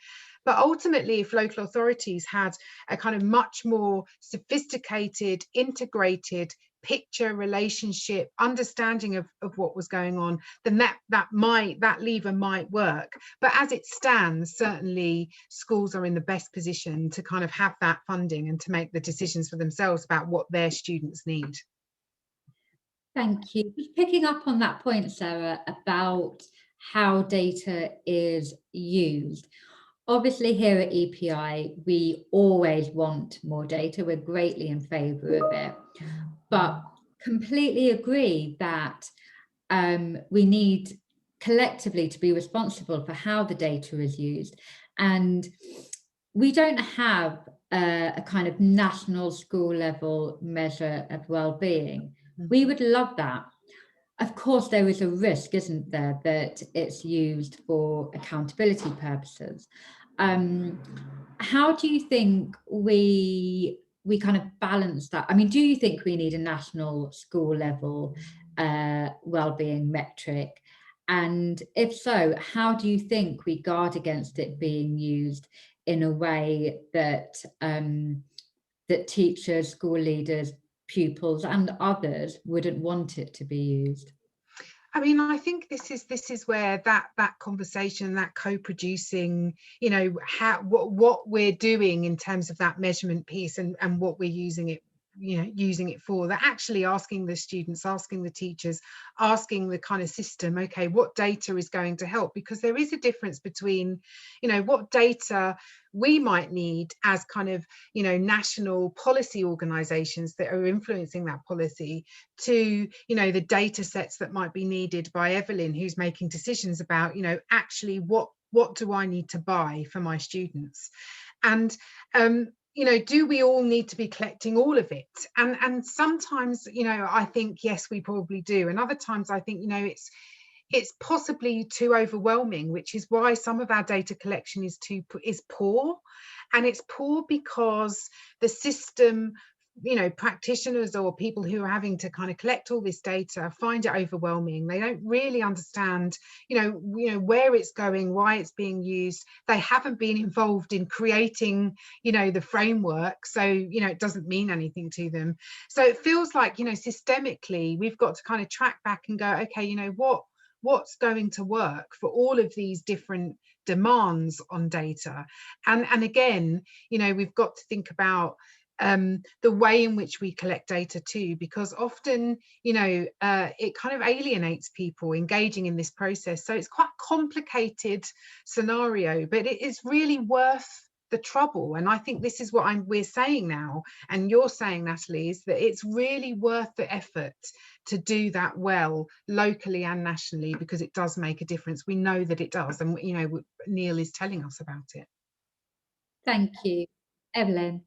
But ultimately, if local authorities had a kind of much more sophisticated, integrated picture, relationship, understanding of what was going on, then that lever might work. But as it stands, certainly schools are in the best position to kind of have that funding and to make the decisions for themselves about what their students need. Thank you. Just picking up on that point, Sarah, about how data is used. Obviously, here at EPI, we always want more data. We're greatly in favour of it, but completely agree that we need collectively to be responsible for how the data is used. And we don't have a kind of national school level measure of well-being. We would love that. Of course, there is a risk, isn't there, that it's used for accountability purposes. How do you think we kind of balance that? I mean, do you think we need a national school level well-being metric? And if so, how do you think we guard against it being used in a way that that teachers, school leaders, pupils and others wouldn't want it to be used? I mean, I think this is where that conversation, that co-producing, you know, what we're doing in terms of that measurement piece and what we're using it, you know, using it for, that actually asking the students, asking the teachers, asking the kind of system, okay, what data is going to help? Because there is a difference between, you know, what data we might need as kind of, you know, national policy organizations that are influencing that policy, to, you know, the data sets that might be needed by Evelyn, who's making decisions about, you know, actually what do I need to buy for my students? And you know, do we all need to be collecting all of it? And sometimes, you know, I think yes, we probably do, and other times I think, you know, it's possibly too overwhelming, which is why some of our data collection is poor. And it's poor because the system, you know, practitioners or people who are having to kind of collect all this data find it overwhelming. They don't really understand, you know where it's going, why it's being used. They haven't been involved in creating, you know, the framework, so, you know, it doesn't mean anything to them. So it feels like, you know, systemically we've got to kind of track back and go, okay, you know, what's going to work for all of these different demands on data. And again, you know, we've got to think about the way in which we collect data too, because often, you know, it kind of alienates people engaging in this process. So it's quite a complicated scenario, but it is really worth the trouble. And I think this is what we're saying now, and you're saying, Natalie, is that it's really worth the effort to do that well, locally and nationally, because it does make a difference. We know that it does, and you know, Neil is telling us about it. Thank you. Evelyn.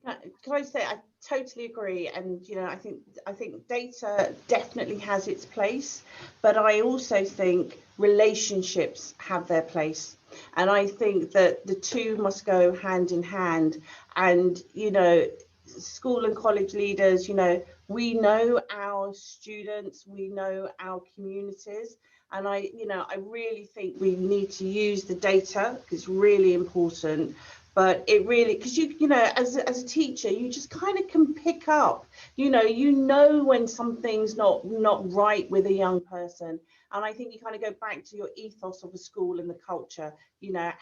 Can I say I totally agree, and you know, I think data definitely has its place, but I also think relationships have their place, and I think that the two must go hand in hand. And you know, school and college leaders, you know, we know our students, we know our communities, and I really think we need to use the data. It's really important. But it really, because you know, as a teacher, you just kind of can pick up, you know when something's not right with a young person. And I think you kind of go back to your ethos of a school and the culture, you know,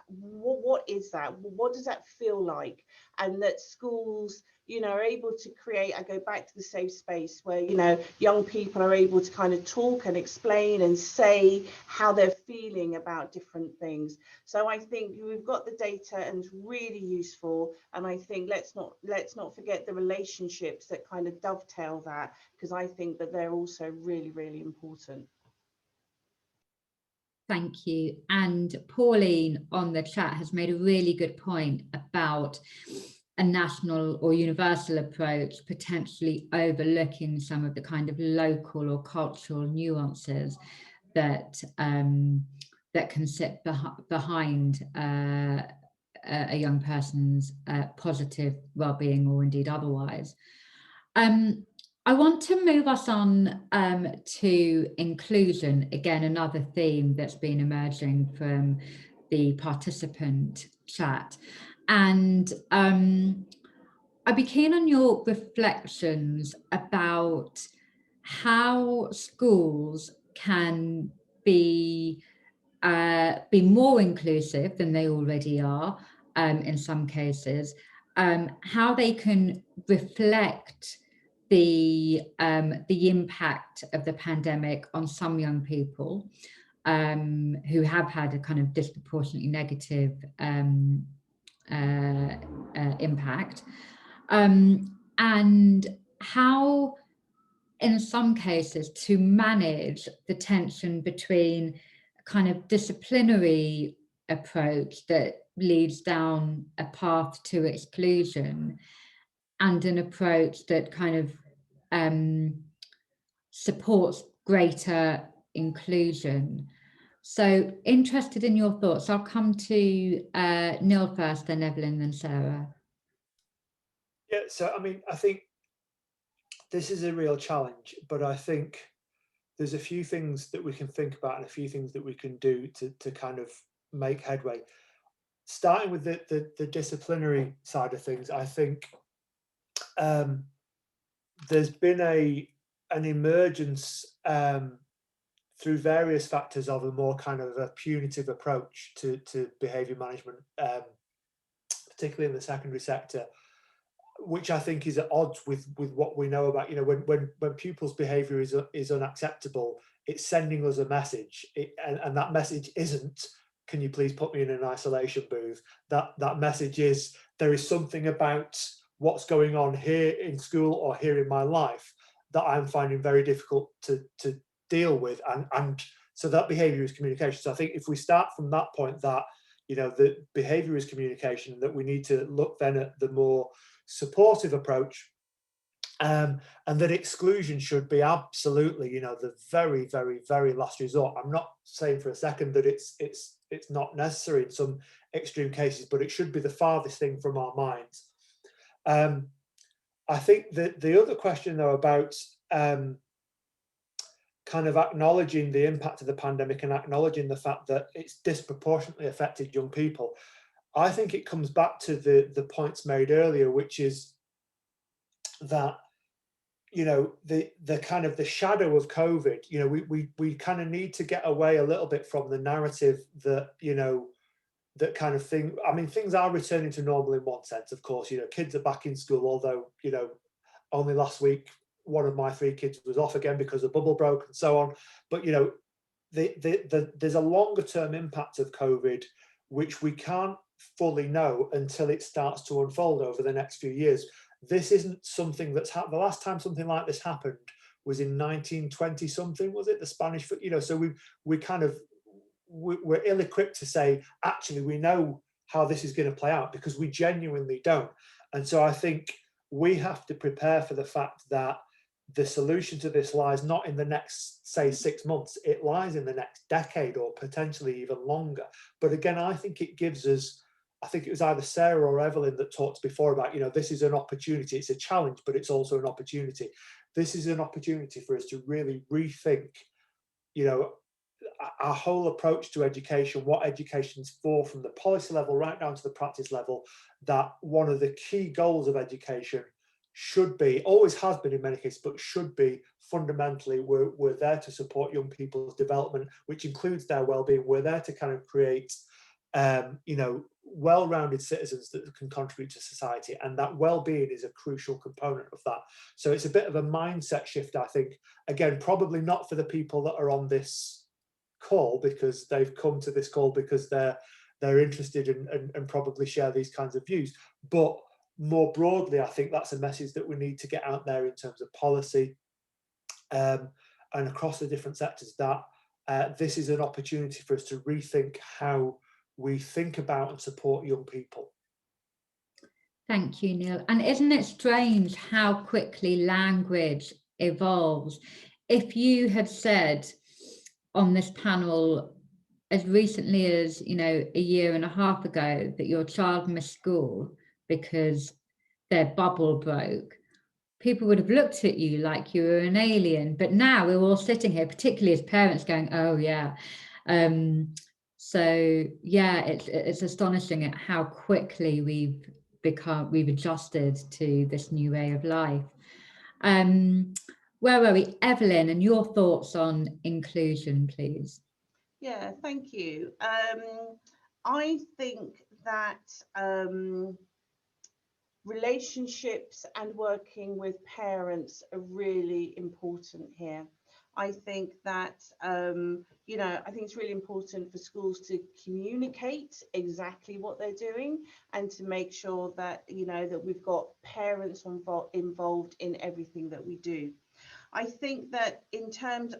what is that? What does that feel like? And that schools, you know, are able to create, I go back to the safe space where, you know, young people are able to kind of talk and explain and say how they're feeling about different things. So I think we've got the data and it's really useful. And I think let's not forget the relationships that kind of dovetail that, because I think that they're also really, really important. Thank you. And Pauline on the chat has made a really good point about a national or universal approach potentially overlooking some of the kind of local or cultural nuances that that can sit behind a young person's positive well-being, or indeed otherwise. I want to move us on to inclusion, again, another theme that's been emerging from the participant chat. And I'd be keen on your reflections about how schools can be more inclusive than they already are in some cases, how they can reflect the impact of the pandemic on some young people who have had a kind of disproportionately negative impact, and how, in some cases, to manage the tension between a kind of disciplinary approach that leads down a path to exclusion and an approach that kind of supports greater inclusion. So interested in your thoughts. I'll come to Neil first, then Evelyn, then Sarah. Yeah, so I mean, I think this is a real challenge, but I think there's a few things that we can think about and a few things that we can do to kind of make headway. Starting with the disciplinary side of things, I think there's been an emergence through various factors of a more kind of a punitive approach to behaviour management, particularly in the secondary sector, which I think is at odds with what we know about, you know, when pupils' behaviour is unacceptable, it's sending us a message, and that message isn't, can you please put me in an isolation booth? That message is, there is something about what's going on here in school or here in my life that I'm finding very difficult to deal with, and so that behaviour is communication. So I think if we start from that point, that, you know, the behaviour is communication, that we need to look then at the more supportive approach, and that exclusion should be absolutely, you know, the very, very, very last resort. I'm not saying for a second that it's not necessary in some extreme cases, but it should be the farthest thing from our minds. I think that the other question, though, about kind of acknowledging the impact of the pandemic and acknowledging the fact that it's disproportionately affected young people, I think it comes back to the points made earlier, which is that, you know, the kind of the shadow of COVID, you know, we kind of need to get away a little bit from the narrative that, you know, that kind of thing. I mean, things are returning to normal in one sense, of course. You know, kids are back in school, although, you know, only last week one of my 3 kids was off again because the bubble broke and so on. But, you know, there's a longer term impact of COVID, which we can't fully know until it starts to unfold over the next few years. This isn't something that's happened. The last time something like this happened was in 1920 something, was it? The Spanish, you know, so we're ill-equipped to say, actually, we know how this is going to play out, because we genuinely don't. And so I think we have to prepare for the fact that the solution to this lies not in the next, say, 6 months, it lies in the next decade or potentially even longer. But again, I think it gives us, I think it was either Sarah or Evelyn that talked before about, you know, this is an opportunity, it's a challenge, but it's also an opportunity. This is an opportunity for us to really rethink, you know, our whole approach to education, what education's for, from the policy level right down to the practice level. That one of the key goals of education should be, always has been in many cases, but should be fundamentally, we're there to support young people's development, which includes their well-being. We're there to kind of create, you know, well-rounded citizens that can contribute to society, and that well-being is a crucial component of that. So it's a bit of a mindset shift, I think. Again, probably not for the people that are on this call, because they've come to this call because they're interested and probably share these kinds of views, but more broadly, I think that's a message that we need to get out there in terms of policy, and across the different sectors, that this is an opportunity for us to rethink how we think about and support young people. Thank you, Neil. And isn't it strange how quickly language evolves? If you had said on this panel as recently as, you know, a year and a half ago that your child missed school because their bubble broke, people would have looked at you like you were an alien. But now we're all sitting here, particularly as parents, going, oh yeah. So yeah, it's astonishing at how quickly we've adjusted to this new way of life. Where were we? Evelyn, and your thoughts on inclusion, please. Yeah, thank you. I think that relationships and working with parents are really important here. I think that, you know, I think it's really important for schools to communicate exactly what they're doing, and to make sure that, you know, that we've got parents involved in everything that we do. I think that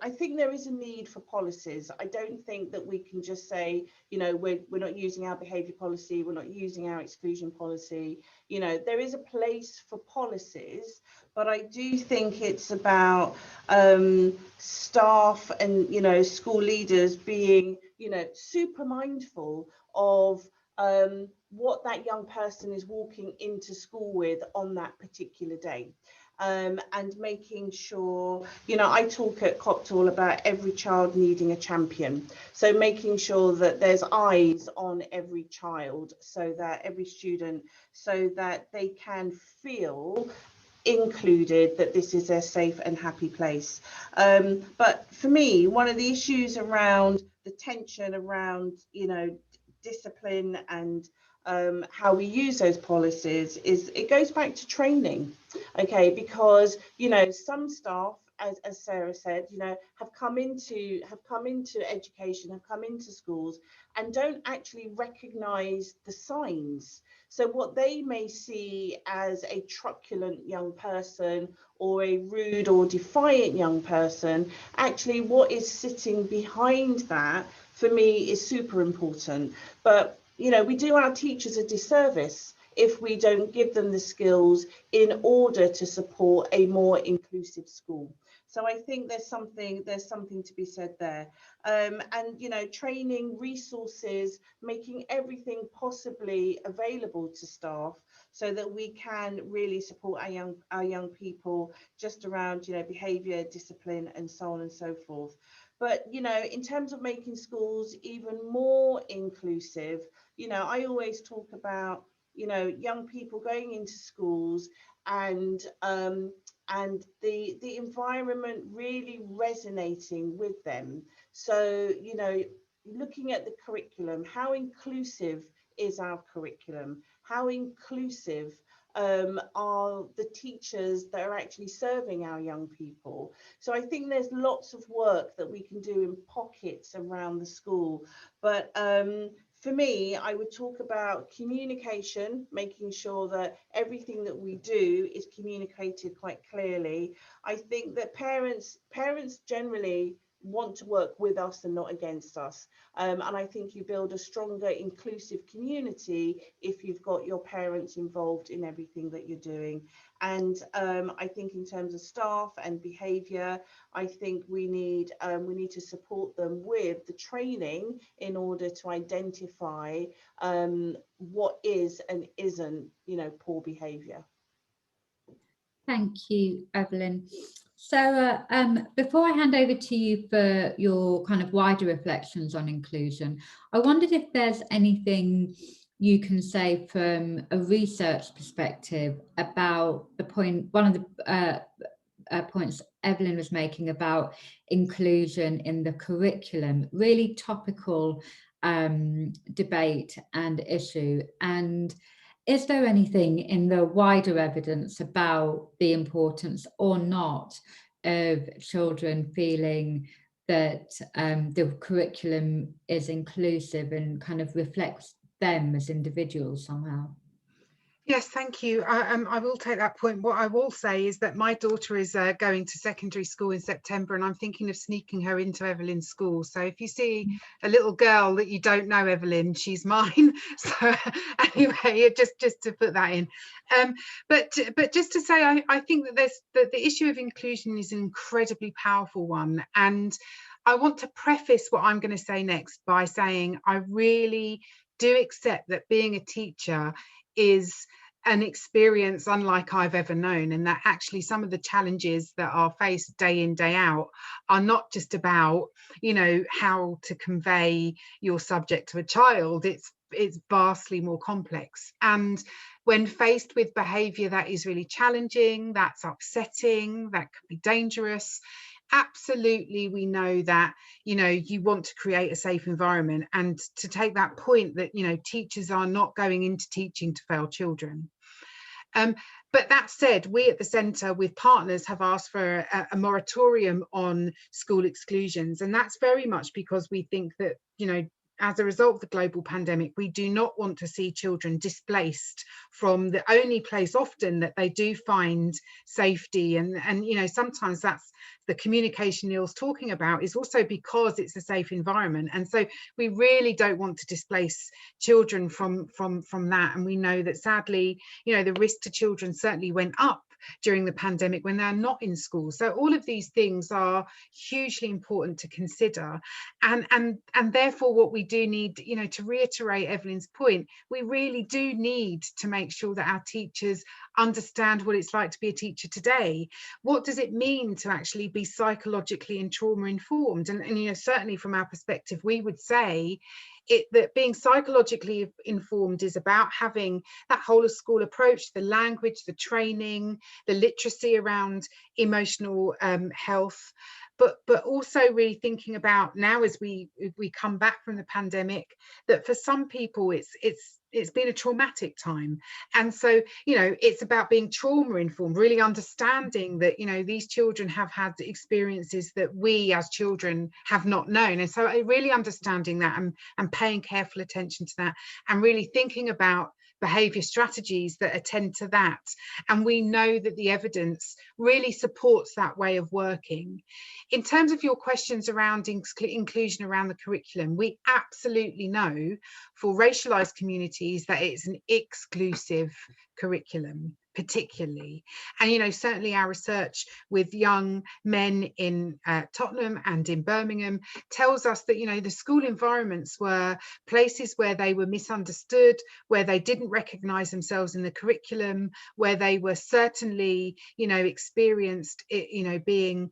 I think there is a need for policies. I don't think that we can just say, you know, we're not using our behaviour policy, we're not using our exclusion policy. You know, there is a place for policies, but I do think it's about staff and, you know, school leaders being, you know, super mindful of what that young person is walking into school with on that particular day. And making sure, you know, I talk at Coptal about every child needing a champion. So making sure that there's eyes on every child, so that every student, so that they can feel included, that this is a safe and happy place. But for me, one of the issues around the tension around, you know, discipline and how we use those policies is, it goes back to training. Okay, because, you know, some staff, as Sarah said, you know, have come into education, have come into schools, and don't actually recognize the signs. So what they may see as a truculent young person or a rude or defiant young person, actually what is sitting behind that, for me, is super important. But, you know, we do our teachers a disservice if we don't give them the skills in order to support a more inclusive school. So I think there's something to be said there. And, you know, training, resources, making everything possibly available to staff, so that we can really support our young people just around, you know, behaviour, discipline, and so on and so forth. But, you know, in terms of making schools even more inclusive, you know, I always talk about, you know, young people going into schools and the environment really resonating with them. So, you know, looking at the curriculum, how inclusive is our curriculum? How inclusive are the teachers that are actually serving our young people? So I think there's lots of work that we can do in pockets around the school. But for me, I would talk about communication, making sure that everything that we do is communicated quite clearly. I think that parents generally want to work with us and not against us. And I think you build a stronger, inclusive community if you've got your parents involved in everything that you're doing. And I think in terms of staff and behaviour, I think we need to support them with the training in order to identify what is and isn't, poor behaviour. Thank you, Evelyn. Sarah, before I hand over to you for your kind of wider reflections on inclusion, I wondered if there's anything you can say from a research perspective about one of the points Evelyn was making about inclusion in the curriculum, really topical debate and issue. And is there anything in the wider evidence about the importance or not of children feeling that the curriculum is inclusive and kind of reflects them as individuals somehow? Yes, thank you. I will take that point. What I will say is that my daughter is going to secondary school in September, and I'm thinking of sneaking her into Evelyn's school. So if you see a little girl that you don't know, Evelyn, she's mine. So anyway, just to put that in. But just to say, I think that the issue of inclusion is an incredibly powerful one. And I want to preface what I'm going to say next by saying I really do accept that being a teacher is an experience unlike I've ever known, and that actually some of the challenges that are faced day in, day out are not just about, how to convey your subject to a child. It's vastly more complex. And when faced with behaviour that is really challenging, that's upsetting, that could be dangerous, absolutely we know that you want to create a safe environment, and to take that point that teachers are not going into teaching to fail children. But that said, we at the centre with partners have asked for a moratorium on school exclusions, and that's very much because we think that as a result of the global pandemic, we do not want to see children displaced from the only place often that they do find safety. And sometimes that's the communication Neil's talking about, is also because it's a safe environment. And so we really don't want to displace children from that. And we know that sadly, the risk to children certainly went up during the pandemic when they're not in school. So all of these things are hugely important to consider, and therefore what we do need, to reiterate Evelyn's point, we really do need to make sure that our teachers understand what it's like to be a teacher today. What does it mean to actually be psychologically and trauma informed? And certainly from our perspective, we would say that being psychologically informed is about having that whole of school approach, the language, the training, the literacy around emotional health, but also really thinking about now as we come back from the pandemic, that for some people it's been a traumatic time. And so, it's about being trauma informed, really understanding that, these children have had experiences that we as children have not known. And so really understanding that and paying careful attention to that, and really thinking about behaviour strategies that attend to that. And we know that the evidence really supports that way of working. In terms of your questions around inclusion around the curriculum, we absolutely know for racialised communities that it's an exclusive curriculum, particularly. And certainly our research with young men in Tottenham and in Birmingham tells us that the school environments were places where they were misunderstood, where they didn't recognise themselves in the curriculum, where they were certainly experienced being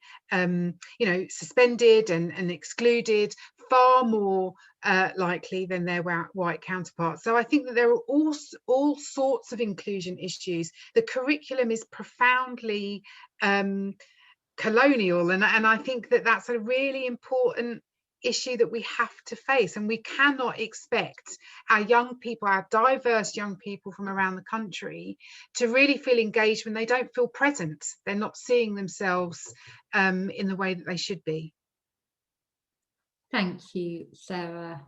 suspended and excluded far more likely than their white counterparts. So I think that there are all sorts of inclusion issues. The curriculum is profoundly colonial, and I think that that's a really important issue that we have to face, and we cannot expect our young people, our diverse young people from around the country, to really feel engaged when they don't feel present. They're not seeing themselves in the way that they should be. Thank you, Sarah.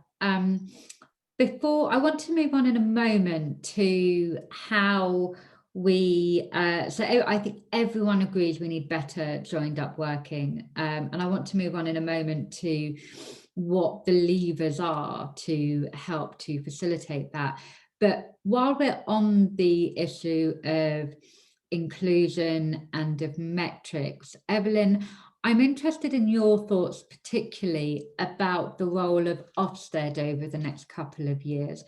Before I want to move on in a moment to how we, so I think everyone agrees we need better joined up working. And I want to move on in a moment to what the levers are to help to facilitate that. But while we're on the issue of inclusion and of metrics, Evelyn, I'm interested in your thoughts, particularly about the role of Ofsted over the next couple of years.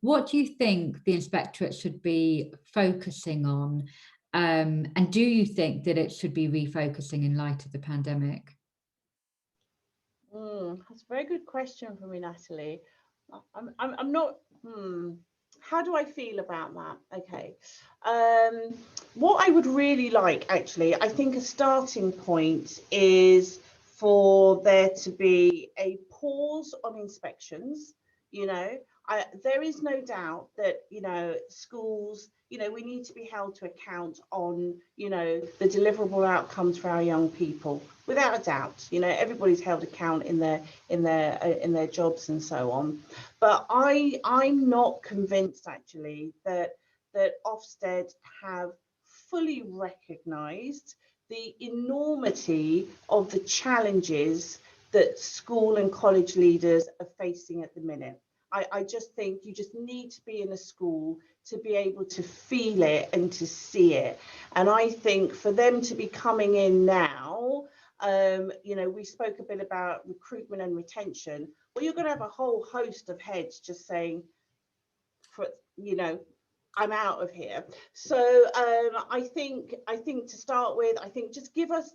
What do you think the inspectorate should be focusing on? And do you think that it should be refocusing in light of the pandemic? That's a very good question for me, Natalie. I'm not. How do I feel about that? Okay. What I would really like, actually, I think a starting point is for there to be a pause on inspections. You know, there is no doubt that, you know, schools, you know, we need to be held to account on, you know, the deliverable outcomes for our young people, without a doubt. You know, everybody's held account in their jobs and so on. But I'm not convinced, actually, that Ofsted have fully recognised the enormity of the challenges that school and college leaders are facing at the minute. I just think you just need to be in a school to be able to feel it and to see it. And I think for them to be coming in now, you know, we spoke a bit about recruitment and retention. Well, you're going to have a whole host of heads just saying, you know, I'm out of here. So I think to start with, I think just give us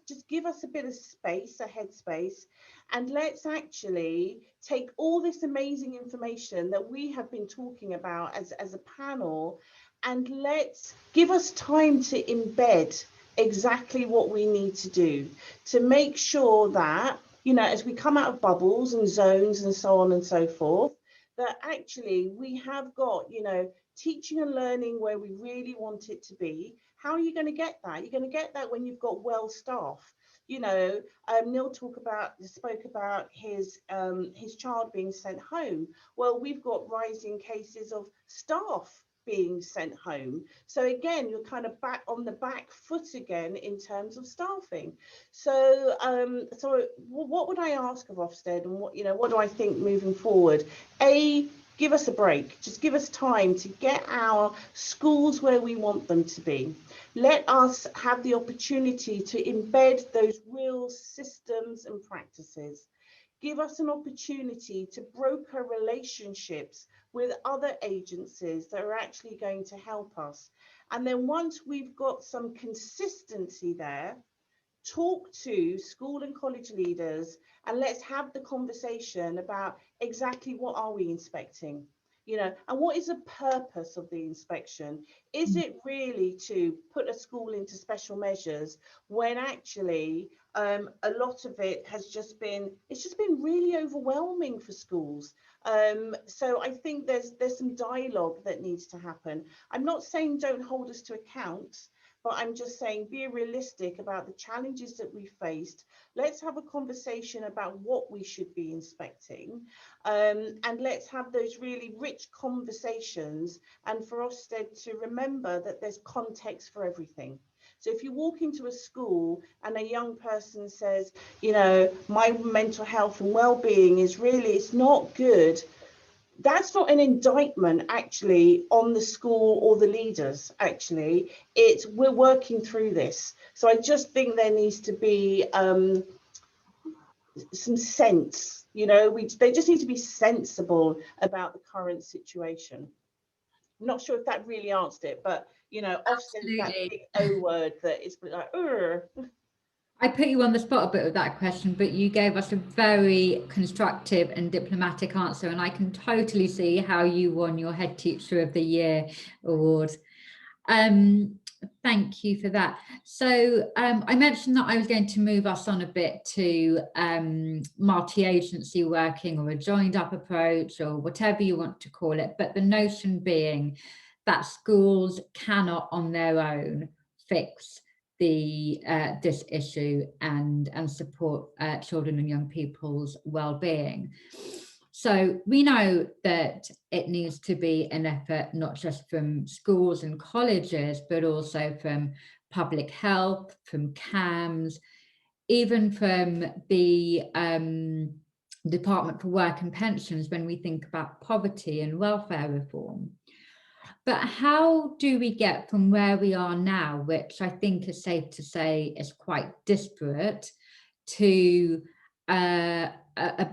a bit of space, a headspace, and let's actually take all this amazing information that we have been talking about as a panel, and let's give us time to embed exactly what we need to do to make sure that, you know, as we come out of bubbles and zones and so on and so forth, that actually we have got, you know, teaching and learning where we really want it to be. How are you going to get that? You're going to get that when you've got well staff. You know, Neil spoke about his child being sent home. Well, we've got rising cases of staff being sent home. So again, you're kind of back on the back foot again in terms of staffing. So what would I ask of Ofsted, and what do I think moving forward? Give us a break. Just give us time to get our schools where we want them to be. Let us have the opportunity to embed those real systems and practices. Give us an opportunity to broker relationships with other agencies that are actually going to help us. And then once we've got some consistency there, talk to school and college leaders, and let's have the conversation about exactly what are we inspecting, you know, and what is the purpose of the inspection? Is it really to put a school into special measures when actually a lot of it has just been really overwhelming for schools? So I think there's some dialogue that needs to happen. I'm not saying don't hold us to account, but I'm just saying be realistic about the challenges that we faced. Let's have a conversation about what we should be inspecting, and let's have those really rich conversations, and for Ofsted to remember that there's context for everything. So if you walk into a school and a young person says, you know, my mental health and well-being is really, it's not good, that's not an indictment actually on the school or the leaders. Actually, it's we're working through this. So I just think there needs to be some sense, you know, they just need to be sensible about the current situation. I'm not sure if that really answered it, but you know, Ofsted is that big O word that is like, ugh. I put you on the spot a bit with that question, but you gave us a very constructive and diplomatic answer, and I can totally see how you won your Head Teacher of the Year award. Thank you for that. So I mentioned that I was going to move us on a bit to multi-agency working, or a joined up approach, or whatever you want to call it. But the notion being that schools cannot on their own fix this issue and support children and young people's well-being. So we know that it needs to be an effort, not just from schools and colleges, but also from public health, from CAMS, even from the Department for Work and Pensions when we think about poverty and welfare reform. But how do we get from where we are now, which I think is safe to say is quite disparate, to a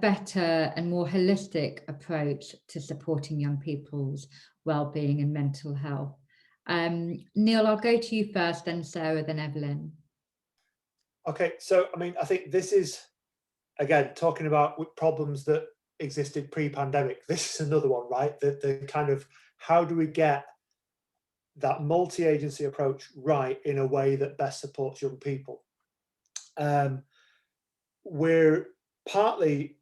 better and more holistic approach to supporting young people's well-being and mental health? Neil, I'll go to you first, then Sarah, then Evelyn. Okay, so I mean, I think this is, again, talking about problems that existed pre-pandemic. This is another one, right? The kind of, how do we get that multi-agency approach right in a way that best supports young people? We're partly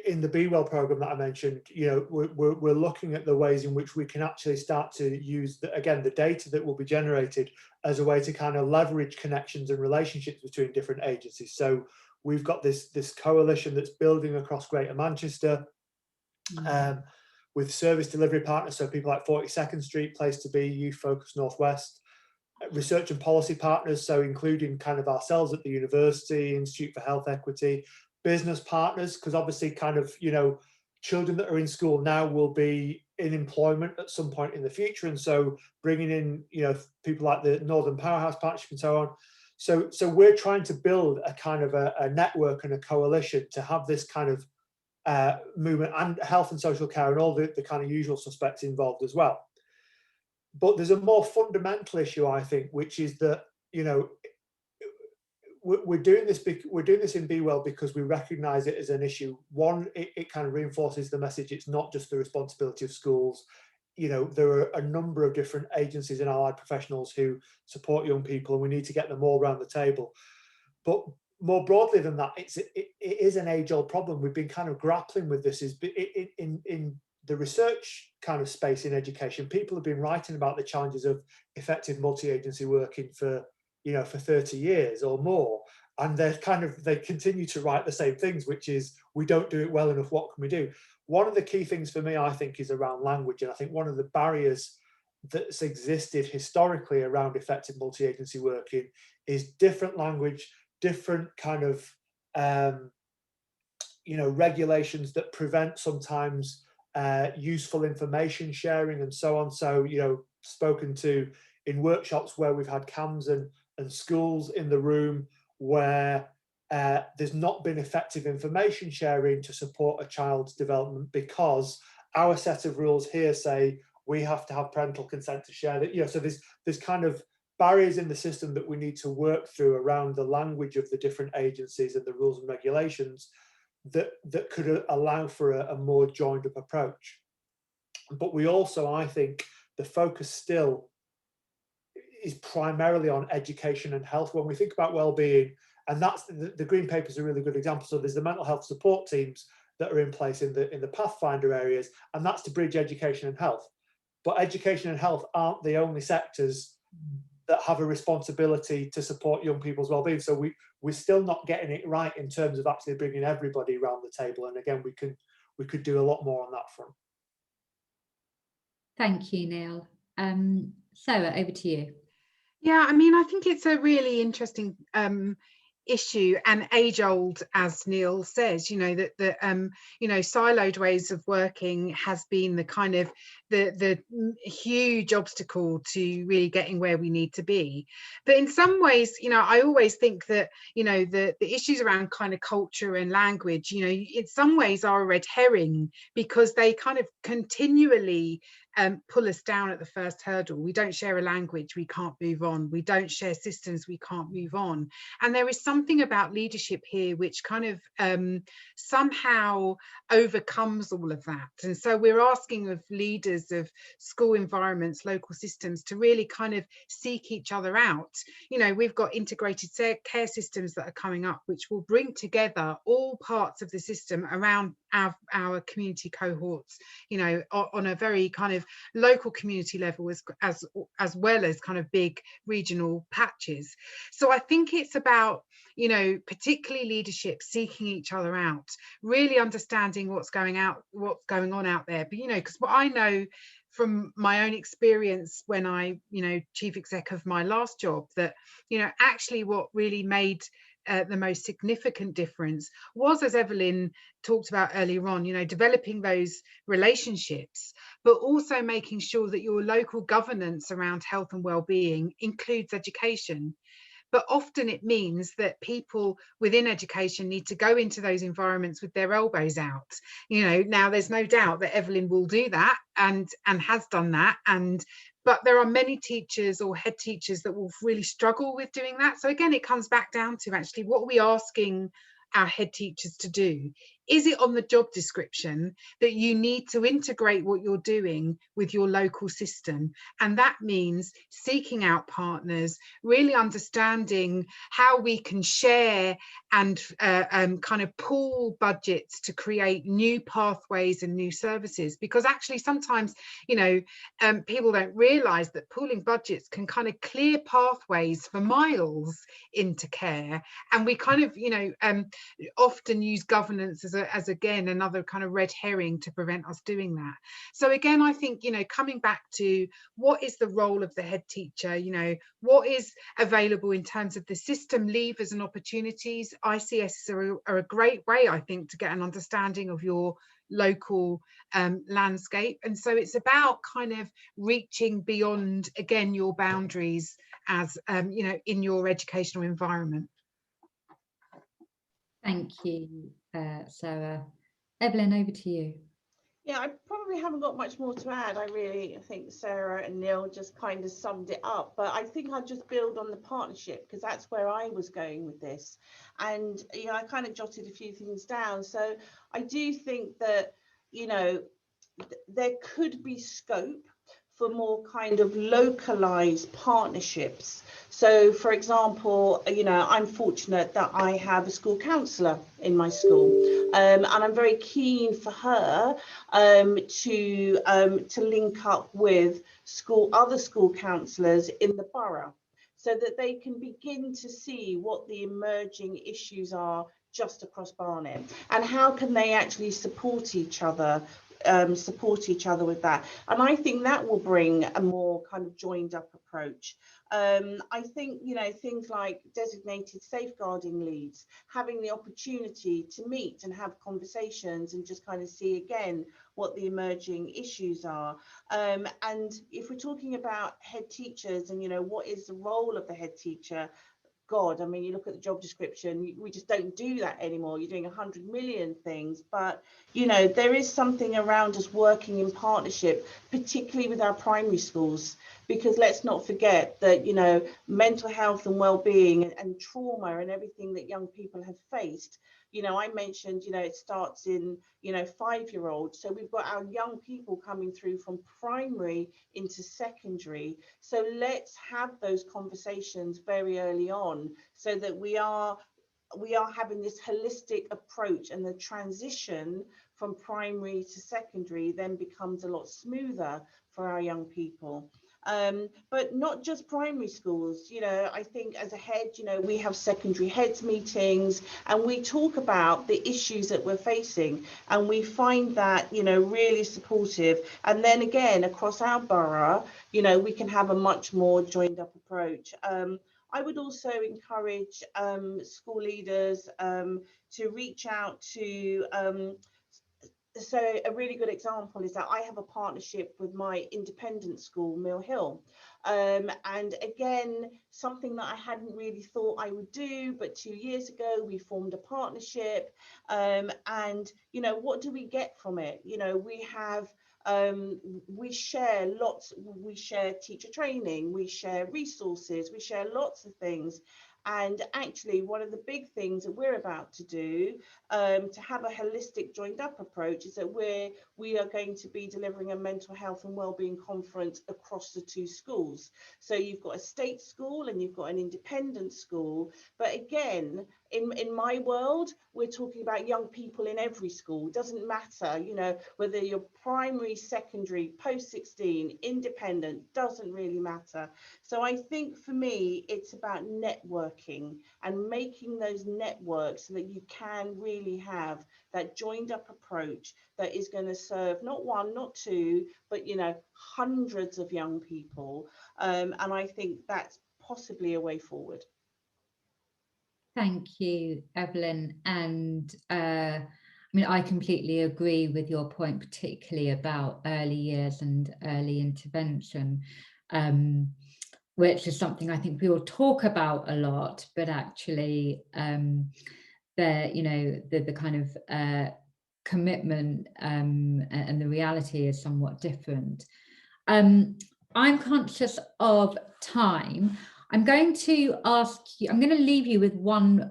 in the Be Well program that I mentioned, you know, we're looking at the ways in which we can actually start to use the data that will be generated as a way to kind of leverage connections and relationships between different agencies. So we've got this coalition that's building across Greater Manchester, with service delivery partners, so people like 42nd Street, Place to Be, Youth Focus Northwest, research and policy partners, so including kind of ourselves at the university, Institute for Health Equity, business partners, because obviously kind of, you know, children that are in school now will be in employment at some point in the future, and so bringing in, you know, people like the Northern Powerhouse Partnership and so on. So we're trying to build a kind of a network and a coalition to have this kind of movement, and health and social care and all the kind of usual suspects involved as well. But there's a more fundamental issue, I think, which is that, you know, we're doing this in Be Well because we recognise it as an issue. One, it kind of reinforces the message it's not just the responsibility of schools. You know, there are a number of different agencies and allied professionals who support young people, and we need to get them all around the table. But more broadly than that, it is an age-old problem. We've been kind of grappling with this. Is in the research kind of space in education, people have been writing about the challenges of effective multi-agency working for 30 years or more, and they continue to write the same things, which is, we don't do it well enough, what can we do? One of the key things for me, I think, is around language, and I think one of the barriers that's existed historically around effective multi-agency working is different language, different kind of regulations that prevent sometimes useful information sharing and so on. So, you know, spoken to in workshops where we've had CAMS and schools in the room where there's not been effective information sharing to support a child's development, because our set of rules here say we have to have parental consent to share that. You know, so there's kind of barriers in the system that we need to work through around the language of the different agencies and the rules and regulations that could allow for a more joined up approach. But we also, I think, the focus still is primarily on education and health when we think about well-being, and that's the Green Paper is a really good example. So there's the mental health support teams that are in place in the Pathfinder areas, and that's to bridge education and health. But education and health aren't the only sectors that have a responsibility to support young people's well-being. So we're still not getting it right in terms of actually bringing everybody around the table. And again, we could do a lot more on that front. Thank you, Neil. Sarah, over to you. Yeah, I mean, I think it's a really interesting issue, and age-old, as Neil says. You know, that siloed ways of working has been the kind of the huge obstacle to really getting where we need to be. But in some ways, you know, I always think that, you know, the issues around kind of culture and language, you know, in some ways are a red herring, because they kind of continually pull us down at the first hurdle. We don't share a language, we can't move on. We don't share systems, we can't move on. And there is something about leadership here which kind of somehow overcomes all of that. And so we're asking of leaders of school environments, local systems, to really kind of seek each other out. You know, we've got integrated care systems that are coming up, which will bring together all parts of the system around our community cohorts, you know, on a very kind of local community level as well as kind of big regional patches. So I think it's about, you know, particularly leadership seeking each other out, really understanding what's going on out there. But, you know, because what I know from my own experience when I, you know, chief exec of my last job, that, you know, actually what really made the most significant difference was, as Evelyn talked about earlier on, you know, developing those relationships, but also making sure that your local governance around health and well-being includes education. But often it means that people within education need to go into those environments with their elbows out. You know, now there's no doubt that Evelyn will do that and has done that. But there are many teachers or head teachers that will really struggle with doing that. So again, it comes back down to actually what are we asking our head teachers to do? Is it on the job description that you need to integrate what you're doing with your local system? And that means seeking out partners, really understanding how we can share and kind of pool budgets to create new pathways and new services. Because actually sometimes, you know, people don't realise that pooling budgets can kind of clear pathways for miles into care. And we kind of, you know, often use governance as again another kind of red herring to prevent us doing that. So again, I think, you know, coming back to what is the role of the head teacher, you know, what is available in terms of the system levers and opportunities. ICS are a great way, I think, to get an understanding of your local landscape. And so it's about kind of reaching beyond, again, your boundaries as you know, in your educational environment. Thank you, Sarah. Evelyn, over to you. Yeah, I probably haven't got much more to add. I think Sarah and Neil just kind of summed it up. But I think I'll just build on the partnership, because that's where I was going with this. And, you know, I kind of jotted a few things down. So I do think that, you know, there could be scope for more kind of localized partnerships. So, for example, you know, I'm fortunate that I have a school counsellor in my school, and I'm very keen for her to link up with other school counsellors in the borough, so that they can begin to see what the emerging issues are just across Barnet, and how can they actually support each other with that. And I think that will bring a more kind of joined up approach. I think, you know, things like designated safeguarding leads, having the opportunity to meet and have conversations and just kind of see again what the emerging issues are. And if we're talking about head teachers and, you know, what is the role of the head teacher? God, I mean, you look at the job description, we just don't do that anymore. You're doing 100 million things, but, you know, there is something around us working in partnership, particularly with our primary schools, because let's not forget that, you know, mental health and well-being and trauma and everything that young people have faced. You know, I mentioned, you know, it starts in, you know, 5-year-olds. So we've got our young people coming through from primary into secondary. So let's have those conversations very early on, so that we are having this holistic approach, and the transition from primary to secondary then becomes a lot smoother for our young people. But not just primary schools. You know, I think as a head, you know, we have secondary heads meetings and we talk about the issues that we're facing, and we find that, you know, really supportive. And then again, across our borough, you know, we can have a much more joined up approach. I would also encourage school leaders to reach out to so a really good example is that I have a partnership with my independent school, Mill Hill. And again, something that I hadn't really thought I would do, but 2 years ago, we formed a partnership. And, you know, what do we get from it? You know, we have we share lots, we share teacher training, we share resources, we share lots of things. And actually, one of the big things that we're about to do, to have a holistic joined up approach, is that we are going to be delivering a mental health and wellbeing conference across the 2 schools. So you've got a state school and you've got an independent school. But again, in my world, we're talking about young people in every school. It doesn't matter, you know, whether you're primary, secondary, post 16, independent, doesn't really matter. So I think for me, it's about networking and making those networks so that you can really have that joined up approach that is going to serve not 1, not 2, but, you know, hundreds of young people. And I think that's possibly a way forward. Thank you, Evelyn. And I mean, I completely agree with your point, particularly about early years and early intervention, which is something I think we all talk about a lot, but actually you know, the kind of commitment and the reality is somewhat different. I'm conscious of time. I'm going to ask you, I'm going to leave you with one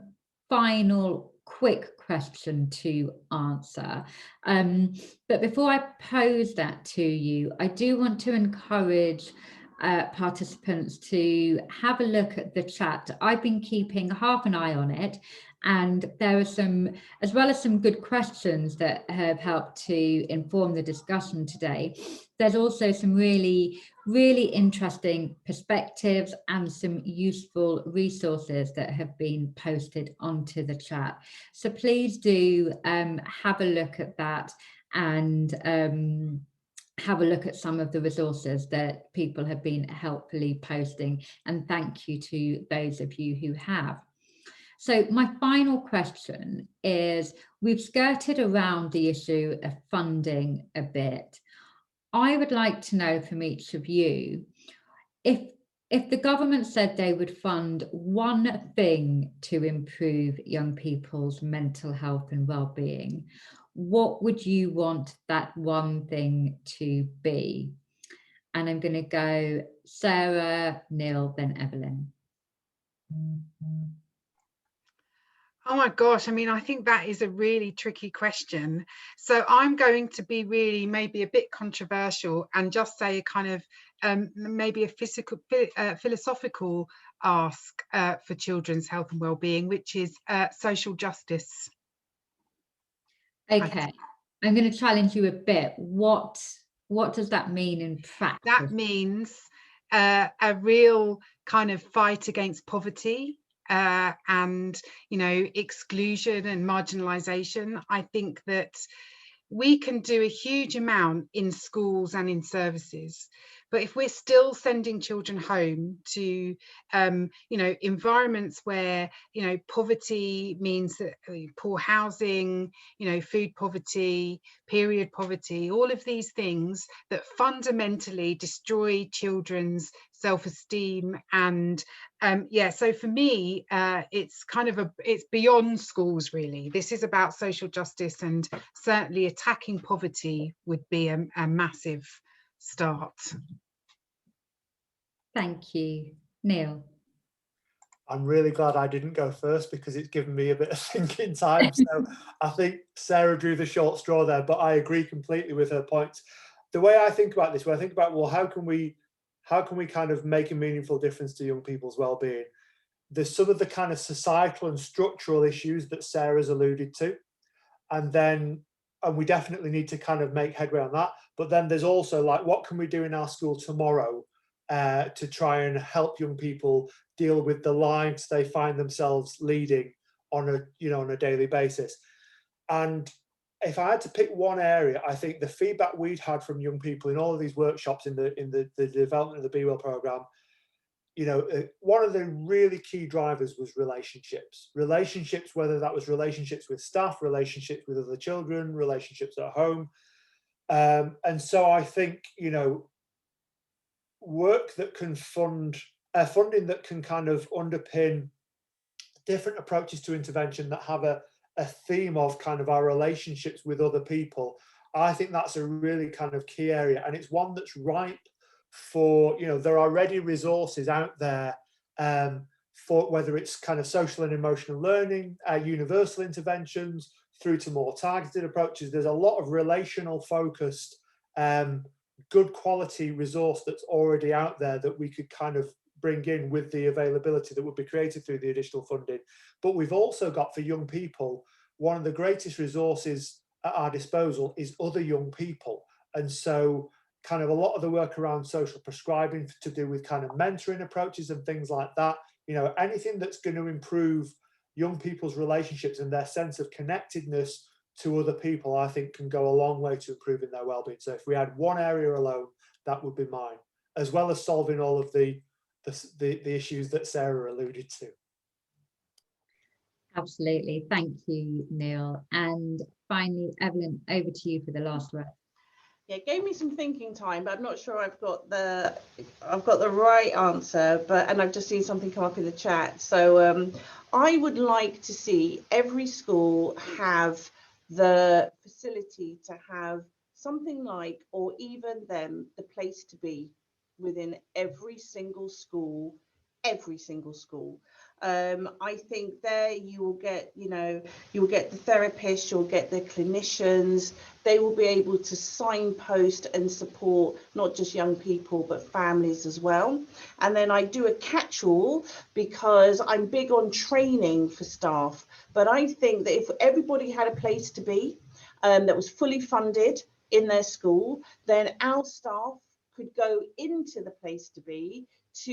final quick question to answer. But before I pose that to you, I do want to encourage participants to have a look at the chat. I've been keeping half an eye on it, and there are some, as well as some good questions that have helped to inform the discussion today. There's also some really interesting perspectives and some useful resources that have been posted onto the chat. So please do have a look at that and have a look at some of the resources that people have been helpfully posting. And thank you to those of you who have. So my final question is, we've skirted around the issue of funding a bit. I would like to know from each of you, if the government said they would fund one thing to improve young people's mental health and well-being, what would you want that one thing to be? And I'm going to go Sarah, Neil, then Evelyn. Oh my gosh, I mean, I think that is a really tricky question. So I'm going to be really maybe a bit controversial and just say kind of maybe a philosophical ask for children's health and well-being, which is social justice. Okay, I'm going to challenge you a bit. What does that mean in practice? That means a real kind of fight against poverty. And, you know, exclusion and marginalization. I think that we can do a huge amount in schools and in services, but if we're still sending children home to, you know, environments where, you know, poverty means that poor housing, you know, food poverty, period poverty, all of these things that fundamentally destroy children's self-esteem. And yeah, so for me, it's kind of it's beyond schools, really. This is about social justice, and certainly attacking poverty would be a massive start. Thank you. Neil. I'm really glad I didn't go first because it's given me a bit of thinking time. So I think Sarah drew the short straw there, but I agree completely with her points. The way I think about this, when I think about, well, how can we kind of make a meaningful difference to young people's well-being? There's some of the kind of societal and structural issues that Sarah's alluded to. And we definitely need to kind of make headway on that. But then there's also like, what can we do in our school tomorrow to try and help young people deal with the lives they find themselves leading on a daily basis? And if I had to pick one area, I think the feedback we'd had from young people in all of these workshops in the development of the Be Well programme, you know, one of the really key drivers was relationships, whether that was relationships with staff, relationships with other children, relationships at home. And so I think, you know, work that can funding that can kind of underpin different approaches to intervention that have a theme of kind of our relationships with other people, I think that's a really kind of key area, and it's one that's ripe for, you know, there are ready resources out there for whether it's kind of social and emotional learning, universal interventions, through to more targeted approaches. There's a lot of relational focused, good quality resource that's already out there that we could kind of bring in with the availability that would be created through the additional funding. But we've also got, for young people, one of the greatest resources at our disposal is other young people. And so kind of a lot of the work around social prescribing to do with kind of mentoring approaches and things like that, you know, anything that's going to improve young people's relationships and their sense of connectedness to other people, I think can go a long way to improving their well-being. So if we had one area alone, that would be mine, as well as solving all of the issues that Sarah alluded to. Absolutely. Thank you, Neil. And finally, Evelyn, over to you for the last word. Yeah, it gave me some thinking time, but I'm not sure I've got the right answer. And I've just seen something come up in the chat. So I would like to see every school have the facility to have something like, or even them, the place to be within every single school. I think there you will get, you know, you will get the therapists, you'll get the clinicians. They will be able to signpost and support not just young people, but families as well. And then I do a catch-all because I'm big on training for staff. But I think that if everybody had a place to be that was fully funded in their school, then our staff could go into the place to be to,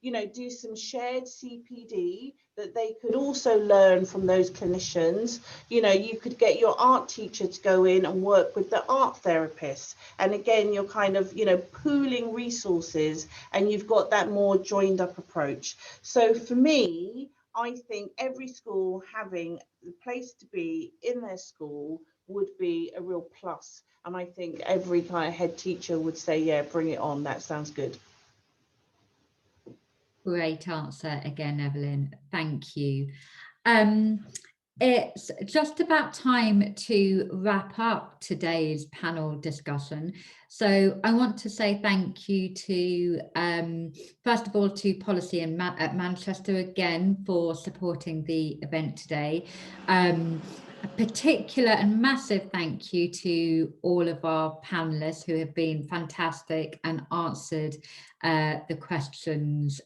you know, do some shared CPD that they could also learn from those clinicians. You know, you could get your art teacher to go in and work with the art therapist. And again, you're kind of, you know, pooling resources and you've got that more joined up approach. So for me, I think every school having the place to be in their school would be a real plus. And I think every kind of head teacher would say, yeah, bring it on. That sounds good. Great answer again, Evelyn. Thank you. It's just about time to wrap up today's panel discussion. So I want to say thank you to, first of all, to Policy at Manchester again for supporting the event today. A particular and massive thank you to all of our panelists who have been fantastic and answered the questions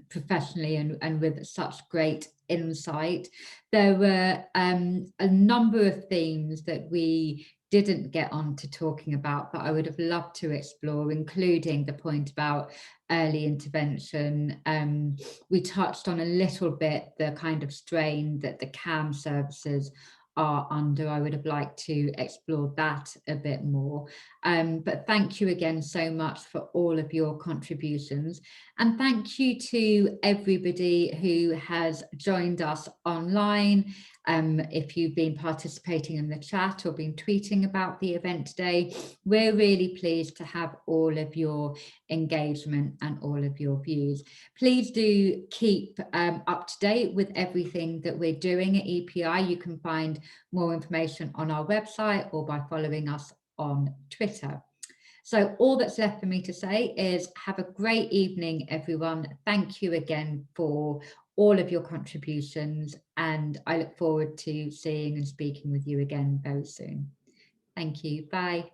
professionally and with such great insight. There were a number of themes that we didn't get on to talking about, but I would have loved to explore, including the point about early intervention. We touched on a little bit the kind of strain that the CAM services are under. I would have liked to explore that a bit more. But thank you again so much for all of your contributions. And thank you to everybody who has joined us online. If you've been participating in the chat or been tweeting about the event today, we're really pleased to have all of your engagement and all of your views. Please do keep up to date with everything that we're doing at EPI. You can find more information on our website or by following us on Twitter. So all that's left for me to say is have a great evening, everyone. Thank you again for all of your contributions, and I look forward to seeing and speaking with you again very soon. Thank you. Bye.